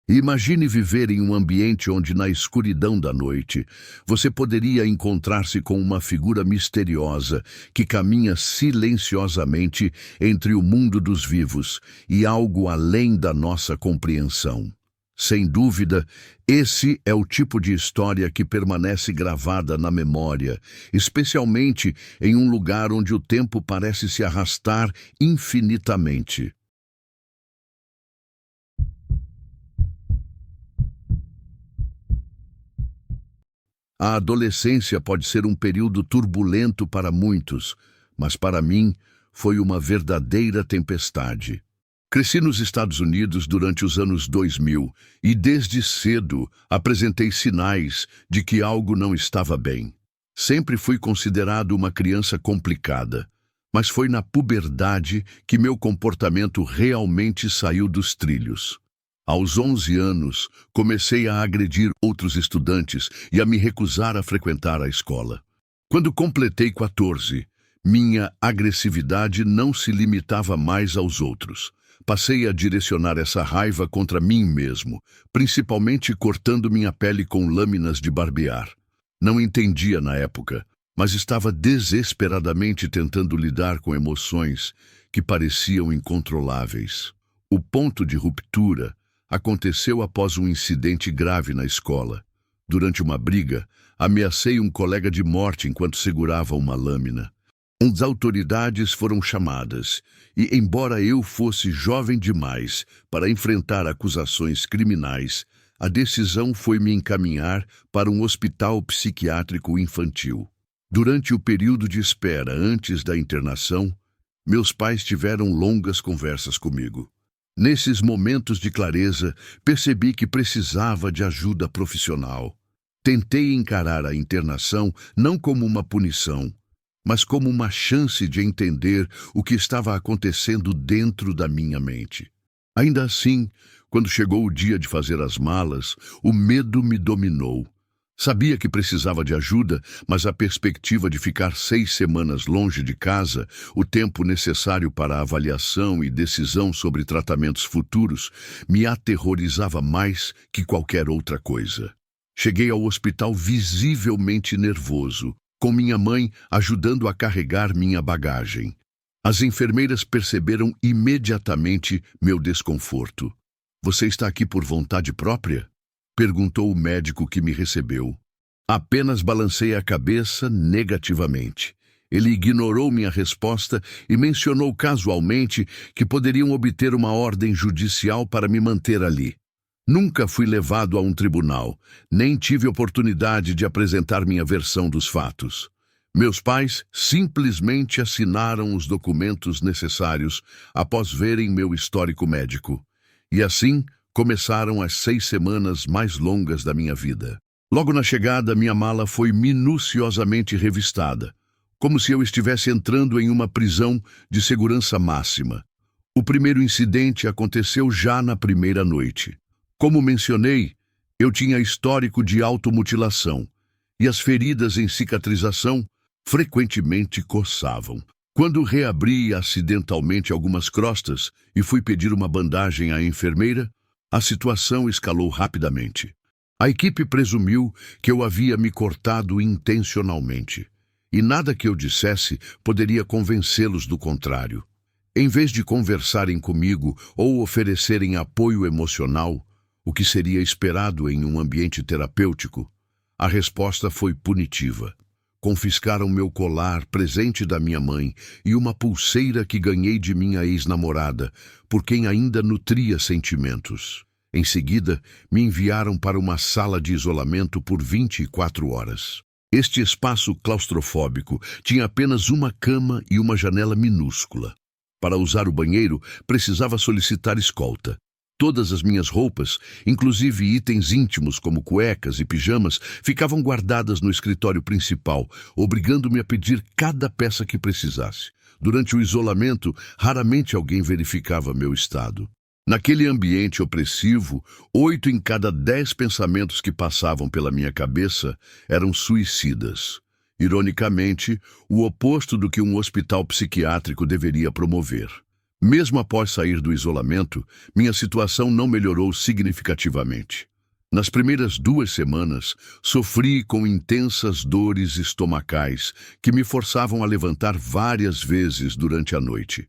Imagine viver em um ambiente onde, na escuridão da noite, você poderia encontrar-se com uma figura misteriosa que caminha silenciosamente entre o mundo dos vivos e algo além da nossa compreensão. Sem dúvida, esse é o tipo de história que permanece gravada na memória, especialmente em um lugar onde o tempo parece se arrastar infinitamente. A adolescência pode ser um período turbulento para muitos, mas para mim foi uma verdadeira tempestade. Cresci nos Estados Unidos durante os anos 2000 e desde cedo apresentei sinais de que algo não estava bem. Sempre fui considerado uma criança complicada, mas foi na puberdade que meu comportamento realmente saiu dos trilhos. Aos 11 anos, comecei a agredir outros estudantes e a me recusar a frequentar a escola. Quando completei 14, minha agressividade não se limitava mais aos outros. Passei a direcionar essa raiva contra mim mesmo, principalmente cortando minha pele com lâminas de barbear. Não entendia na época, mas estava desesperadamente tentando lidar com emoções que pareciam incontroláveis. O ponto de ruptura aconteceu após um incidente grave na escola. Durante uma briga, ameacei um colega de morte enquanto segurava uma lâmina. As autoridades foram chamadas e, embora eu fosse jovem demais para enfrentar acusações criminais, a decisão foi me encaminhar para um hospital psiquiátrico infantil. Durante o período de espera antes da internação, meus pais tiveram longas conversas comigo. Nesses momentos de clareza, percebi que precisava de ajuda profissional. Tentei encarar a internação não como uma punição, mas como uma chance de entender o que estava acontecendo dentro da minha mente. Ainda assim, quando chegou o dia de fazer as malas, o medo me dominou. Sabia que precisava de ajuda, mas a perspectiva de ficar 6 semanas longe de casa, o tempo necessário para avaliação e decisão sobre tratamentos futuros, me aterrorizava mais que qualquer outra coisa. Cheguei ao hospital visivelmente nervoso, com minha mãe ajudando a carregar minha bagagem. As enfermeiras perceberam imediatamente meu desconforto. "Você está aqui por vontade própria?" perguntou o médico que me recebeu. Apenas balancei a cabeça negativamente. Ele ignorou minha resposta e mencionou casualmente que poderiam obter uma ordem judicial para me manter ali. Nunca fui levado a um tribunal, nem tive oportunidade de apresentar minha versão dos fatos. Meus pais simplesmente assinaram os documentos necessários após verem meu histórico médico. E assim, começaram as 6 semanas mais longas da minha vida. Logo na chegada, minha mala foi minuciosamente revistada, como se eu estivesse entrando em uma prisão de segurança máxima. O primeiro incidente aconteceu já na primeira noite. Como mencionei, eu tinha histórico de automutilação, e as feridas em cicatrização frequentemente coçavam. Quando reabri acidentalmente algumas crostas e fui pedir uma bandagem à enfermeira, a situação escalou rapidamente. A equipe presumiu que eu havia me cortado intencionalmente, e nada que eu dissesse poderia convencê-los do contrário. Em vez de conversarem comigo ou oferecerem apoio emocional, o que seria esperado em um ambiente terapêutico, a resposta foi punitiva. Confiscaram meu colar, presente da minha mãe, e uma pulseira que ganhei de minha ex-namorada, por quem ainda nutria sentimentos. Em seguida, me enviaram para uma sala de isolamento por 24 horas. Este espaço claustrofóbico tinha apenas uma cama e uma janela minúscula. Para usar o banheiro, precisava solicitar escolta. Todas as minhas roupas, inclusive itens íntimos como cuecas e pijamas, ficavam guardadas no escritório principal, obrigando-me a pedir cada peça que precisasse. Durante o isolamento, raramente alguém verificava meu estado. Naquele ambiente opressivo, 8 em cada 10 pensamentos que passavam pela minha cabeça eram suicidas. Ironicamente, o oposto do que um hospital psiquiátrico deveria promover. Mesmo após sair do isolamento, minha situação não melhorou significativamente. Nas primeiras 2 semanas, sofri com intensas dores estomacais que me forçavam a levantar várias vezes durante a noite.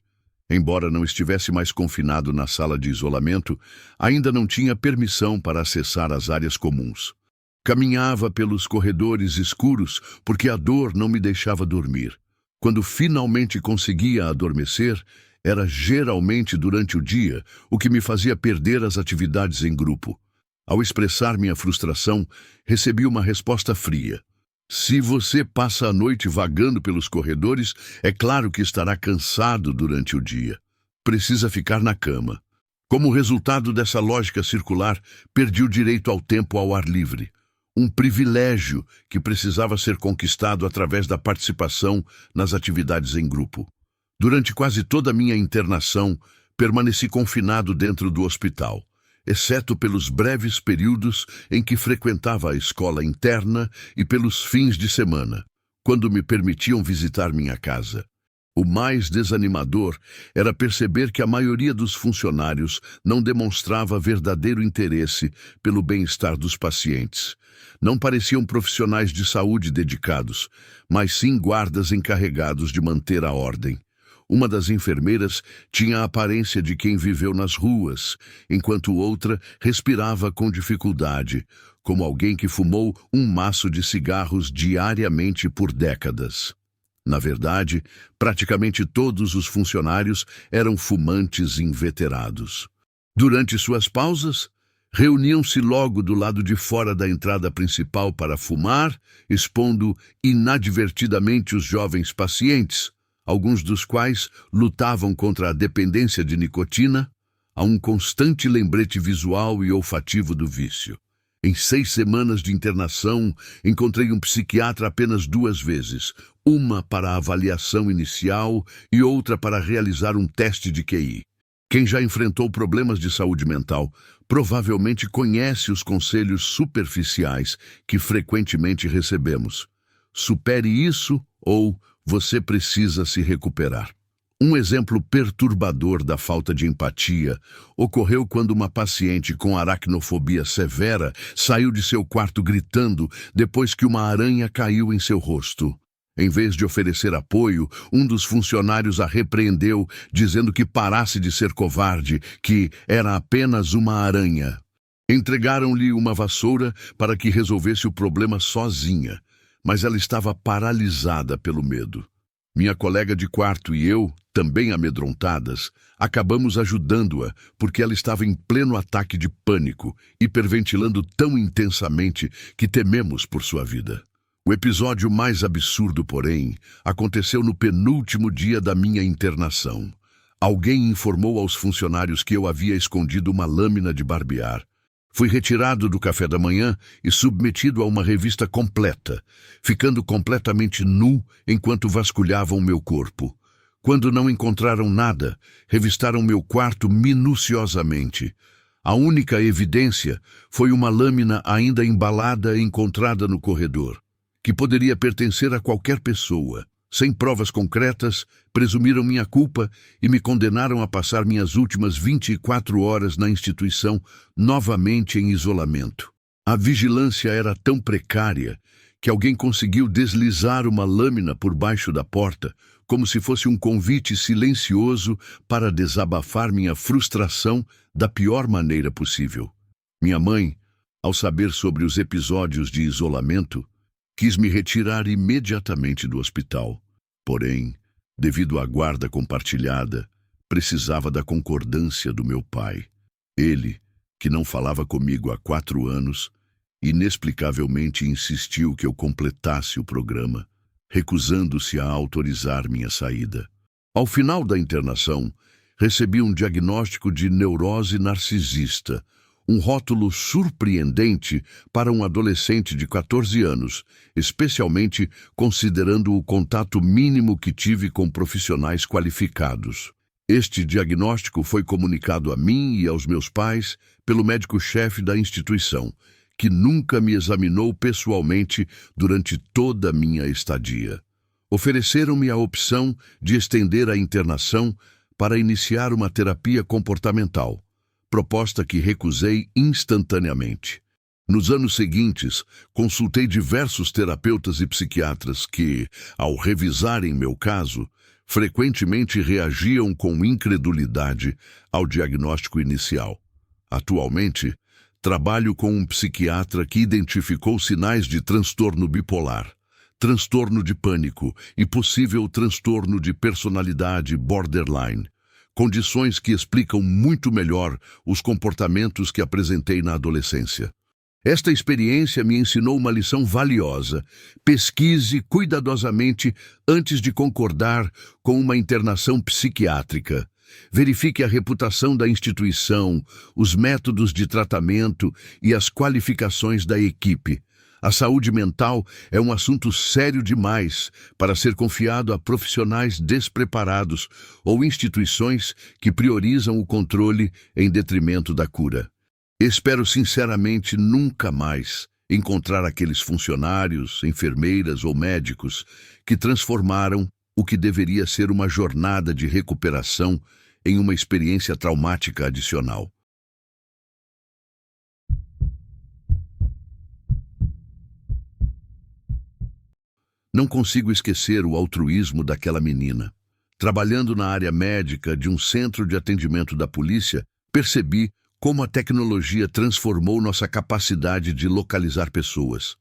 Embora não estivesse mais confinado na sala de isolamento, ainda não tinha permissão para acessar as áreas comuns. Caminhava pelos corredores escuros porque a dor não me deixava dormir. Quando finalmente conseguia adormecer, era geralmente durante o dia, o que me fazia perder as atividades em grupo. Ao expressar minha frustração, recebi uma resposta fria. Se você passa a noite vagando pelos corredores, é claro que estará cansado durante o dia. Precisa ficar na cama. Como resultado dessa lógica circular, perdi o direito ao tempo ao ar livre. Um privilégio que precisava ser conquistado através da participação nas atividades em grupo. Durante quase toda a minha internação, permaneci confinado dentro do hospital, exceto pelos breves períodos em que frequentava a escola interna e pelos fins de semana, quando me permitiam visitar minha casa. O mais desanimador era perceber que a maioria dos funcionários não demonstrava verdadeiro interesse pelo bem-estar dos pacientes. Não pareciam profissionais de saúde dedicados, mas sim guardas encarregados de manter a ordem. Uma das enfermeiras tinha a aparência de quem viveu nas ruas, enquanto outra respirava com dificuldade, como alguém que fumou um maço de cigarros diariamente por décadas. Na verdade, praticamente todos os funcionários eram fumantes inveterados. Durante suas pausas, reuniam-se logo do lado de fora da entrada principal para fumar, expondo inadvertidamente os jovens pacientes, alguns dos quais lutavam contra a dependência de nicotina, a um constante lembrete visual e olfativo do vício. Em 6 semanas de internação, encontrei um psiquiatra apenas 2 vezes, uma para a avaliação inicial e outra para realizar um teste de QI. Quem já enfrentou problemas de saúde mental provavelmente conhece os conselhos superficiais que frequentemente recebemos. Supere isso ou você precisa se recuperar. Um exemplo perturbador da falta de empatia ocorreu quando uma paciente com aracnofobia severa saiu de seu quarto gritando depois que uma aranha caiu em seu rosto. Em vez de oferecer apoio, um dos funcionários a repreendeu, dizendo que parasse de ser covarde, que era apenas uma aranha. Entregaram-lhe uma vassoura para que resolvesse o problema sozinha, mas ela estava paralisada pelo medo. Minha colega de quarto e eu, também amedrontadas, acabamos ajudando-a porque ela estava em pleno ataque de pânico, hiperventilando tão intensamente que tememos por sua vida. O episódio mais absurdo, porém, aconteceu no penúltimo dia da minha internação. Alguém informou aos funcionários que eu havia escondido uma lâmina de barbear. Fui retirado do café da manhã e submetido a uma revista completa, ficando completamente nu enquanto vasculhavam meu corpo. Quando não encontraram nada, revistaram meu quarto minuciosamente. A única evidência foi uma lâmina ainda embalada encontrada no corredor, que poderia pertencer a qualquer pessoa. Sem provas concretas, presumiram minha culpa e me condenaram a passar minhas últimas 24 horas na instituição, novamente em isolamento. A vigilância era tão precária que alguém conseguiu deslizar uma lâmina por baixo da porta, como se fosse um convite silencioso para desabafar minha frustração da pior maneira possível. Minha mãe, ao saber sobre os episódios de isolamento, quis me retirar imediatamente do hospital. Porém, devido à guarda compartilhada, precisava da concordância do meu pai. Ele, que não falava comigo há 4 anos, inexplicavelmente insistiu que eu completasse o programa, recusando-se a autorizar minha saída. Ao final da internação, recebi um diagnóstico de neurose narcisista, um rótulo surpreendente para um adolescente de 14 anos, especialmente considerando o contato mínimo que tive com profissionais qualificados. Este diagnóstico foi comunicado a mim e aos meus pais pelo médico-chefe da instituição, que nunca me examinou pessoalmente durante toda a minha estadia. Ofereceram-me a opção de estender a internação para iniciar uma terapia comportamental, proposta que recusei instantaneamente. Nos anos seguintes, consultei diversos terapeutas e psiquiatras que, ao revisarem meu caso, frequentemente reagiam com incredulidade ao diagnóstico inicial. Atualmente, trabalho com um psiquiatra que identificou sinais de transtorno bipolar, transtorno de pânico e possível transtorno de personalidade borderline, condições que explicam muito melhor os comportamentos que apresentei na adolescência. Esta experiência me ensinou uma lição valiosa. Pesquise cuidadosamente antes de concordar com uma internação psiquiátrica. Verifique a reputação da instituição, os métodos de tratamento e as qualificações da equipe. A saúde mental é um assunto sério demais para ser confiado a profissionais despreparados ou instituições que priorizam o controle em detrimento da cura. Espero sinceramente nunca mais encontrar aqueles funcionários, enfermeiras ou médicos que transformaram o que deveria ser uma jornada de recuperação em uma experiência traumática adicional. Não consigo esquecer o altruísmo daquela menina. Trabalhando na área médica de um centro de atendimento da polícia, percebi como a tecnologia transformou nossa capacidade de localizar pessoas.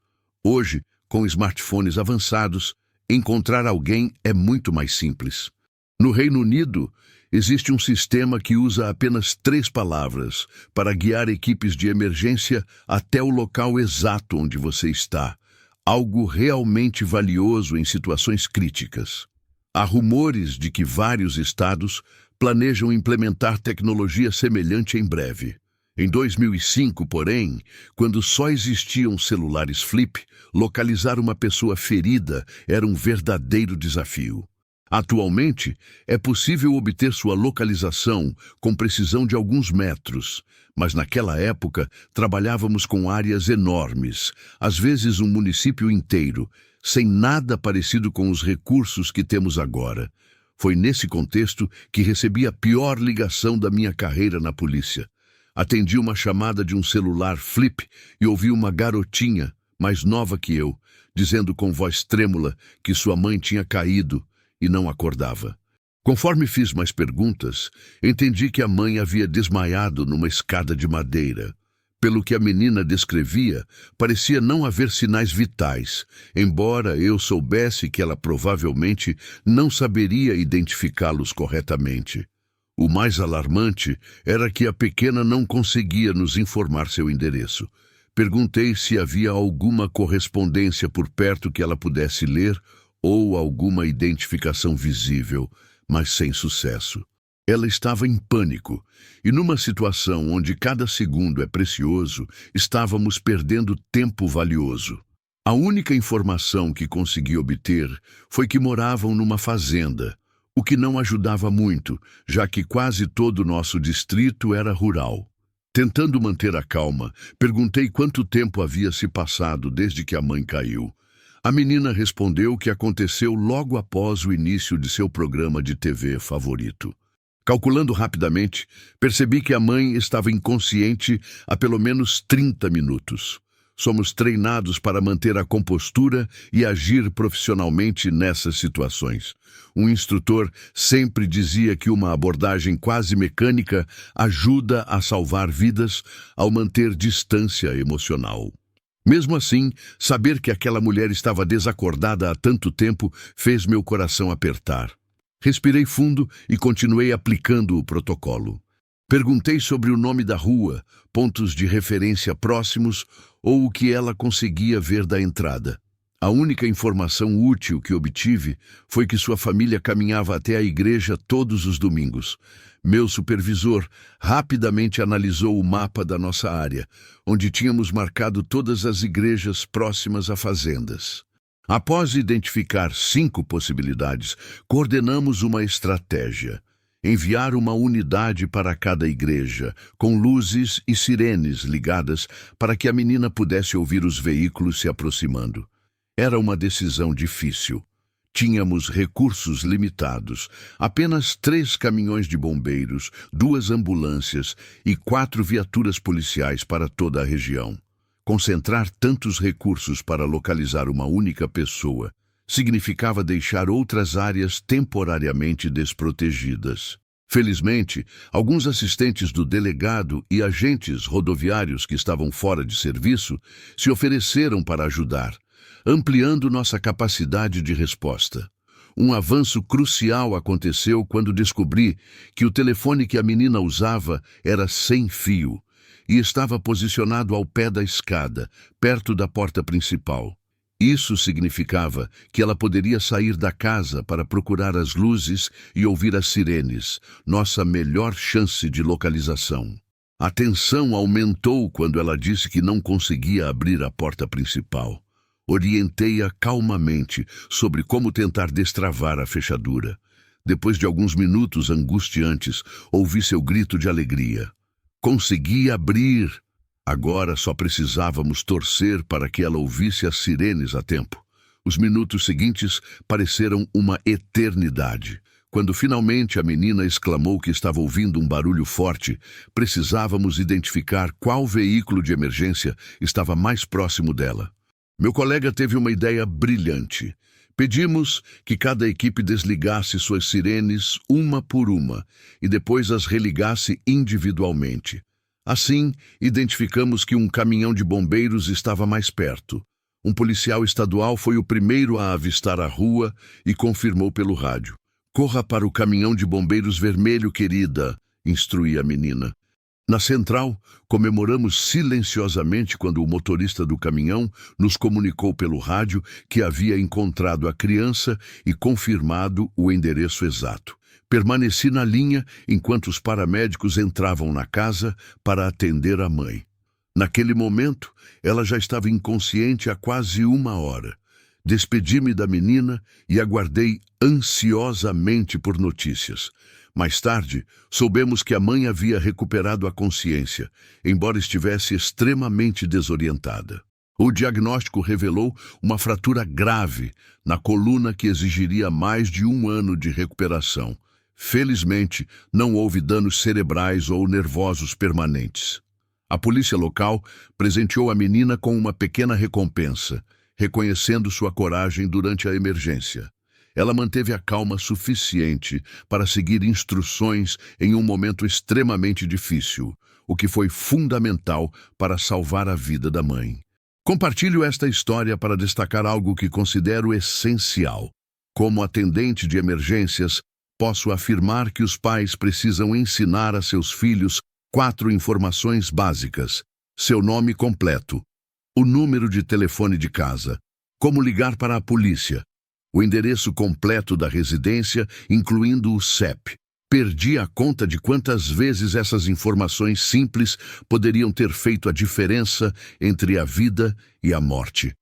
Hoje, com smartphones avançados, encontrar alguém é muito mais simples. No Reino Unido, existe um sistema que usa apenas 3 palavras para guiar equipes de emergência até o local exato onde você está. Algo realmente valioso em situações críticas. Há rumores de que vários estados planejam implementar tecnologia semelhante em breve. Em 2005, porém, quando só existiam celulares flip, localizar uma pessoa ferida era um verdadeiro desafio. Atualmente, é possível obter sua localização com precisão de alguns metros, mas naquela época trabalhávamos com áreas enormes, às vezes um município inteiro, sem nada parecido com os recursos que temos agora. Foi nesse contexto que recebi a pior ligação da minha carreira na polícia. Atendi uma chamada de um celular flip e ouvi uma garotinha, mais nova que eu, dizendo com voz trêmula que sua mãe tinha caído e não acordava. Conforme fiz mais perguntas, entendi que a mãe havia desmaiado numa escada de madeira. Pelo que a menina descrevia, parecia não haver sinais vitais, embora eu soubesse que ela provavelmente não saberia identificá-los corretamente. O mais alarmante era que a pequena não conseguia nos informar seu endereço. Perguntei se havia alguma correspondência por perto que ela pudesse ler ou alguma identificação visível, mas sem sucesso. Ela estava em pânico, e numa situação onde cada segundo é precioso, estávamos perdendo tempo valioso. A única informação que consegui obter foi que moravam numa fazenda, o que não ajudava muito, já que quase todo o nosso distrito era rural. Tentando manter a calma, perguntei quanto tempo havia se passado desde que a mãe caiu. A menina respondeu que aconteceu logo após o início de seu programa de TV favorito. Calculando rapidamente, percebi que a mãe estava inconsciente há pelo menos 30 minutos. Somos treinados para manter a compostura e agir profissionalmente nessas situações. Um instrutor sempre dizia que uma abordagem quase mecânica ajuda a salvar vidas ao manter distância emocional. Mesmo assim, saber que aquela mulher estava desacordada há tanto tempo fez meu coração apertar. Respirei fundo e continuei aplicando o protocolo. Perguntei sobre o nome da rua, pontos de referência próximos ou o que ela conseguia ver da entrada. A única informação útil que obtive foi que sua família caminhava até a igreja todos os domingos. Meu supervisor rapidamente analisou o mapa da nossa área, onde tínhamos marcado todas as igrejas próximas a fazendas. Após identificar 5 possibilidades, coordenamos uma estratégia. Enviar uma unidade para cada igreja, com luzes e sirenes ligadas para que a menina pudesse ouvir os veículos se aproximando. Era uma decisão difícil. Tínhamos recursos limitados, apenas 3 caminhões de bombeiros, 2 ambulâncias e 4 viaturas policiais para toda a região. Concentrar tantos recursos para localizar uma única pessoa significava deixar outras áreas temporariamente desprotegidas. Felizmente, alguns assistentes do delegado e agentes rodoviários que estavam fora de serviço se ofereceram para ajudar, ampliando nossa capacidade de resposta. Um avanço crucial aconteceu quando descobri que o telefone que a menina usava era sem fio e estava posicionado ao pé da escada, perto da porta principal. Isso significava que ela poderia sair da casa para procurar as luzes e ouvir as sirenes, nossa melhor chance de localização. A tensão aumentou quando ela disse que não conseguia abrir a porta principal. Orientei-a calmamente sobre como tentar destravar a fechadura. Depois de alguns minutos angustiantes, ouvi seu grito de alegria. Consegui abrir! Agora só precisávamos torcer para que ela ouvisse as sirenes a tempo. Os minutos seguintes pareceram uma eternidade. Quando finalmente a menina exclamou que estava ouvindo um barulho forte, precisávamos identificar qual veículo de emergência estava mais próximo dela. Meu colega teve uma ideia brilhante. Pedimos que cada equipe desligasse suas sirenes uma por uma e depois as religasse individualmente. Assim, identificamos que um caminhão de bombeiros estava mais perto. Um policial estadual foi o primeiro a avistar a rua e confirmou pelo rádio. "Corra para o caminhão de bombeiros vermelho, querida", instruí a menina. Na central, comemoramos silenciosamente quando o motorista do caminhão nos comunicou pelo rádio que havia encontrado a criança e confirmado o endereço exato. Permaneci na linha enquanto os paramédicos entravam na casa para atender a mãe. Naquele momento, ela já estava inconsciente há quase 1 hora. Despedi-me da menina e aguardei ansiosamente por notícias. Mais tarde, soubemos que a mãe havia recuperado a consciência, embora estivesse extremamente desorientada. O diagnóstico revelou uma fratura grave na coluna que exigiria mais de 1 ano de recuperação. Felizmente, não houve danos cerebrais ou nervosos permanentes. A polícia local presenteou a menina com uma pequena recompensa, reconhecendo sua coragem durante a emergência. Ela manteve a calma suficiente para seguir instruções em um momento extremamente difícil, o que foi fundamental para salvar a vida da mãe. Compartilho esta história para destacar algo que considero essencial. Como atendente de emergências, posso afirmar que os pais precisam ensinar a seus filhos 4 informações básicas: seu nome completo, o número de telefone de casa, como ligar para a polícia, o endereço completo da residência, incluindo o CEP. Perdi a conta de quantas vezes essas informações simples poderiam ter feito a diferença entre a vida e a morte.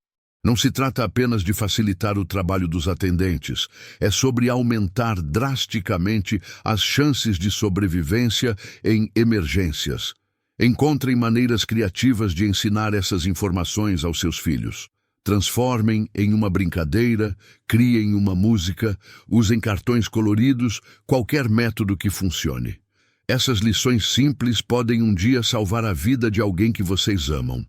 Não se trata apenas de facilitar o trabalho dos atendentes, é sobre aumentar drasticamente as chances de sobrevivência em emergências. Encontrem maneiras criativas de ensinar essas informações aos seus filhos. Transformem em uma brincadeira, criem uma música, usem cartões coloridos, qualquer método que funcione. Essas lições simples podem um dia salvar a vida de alguém que vocês amam.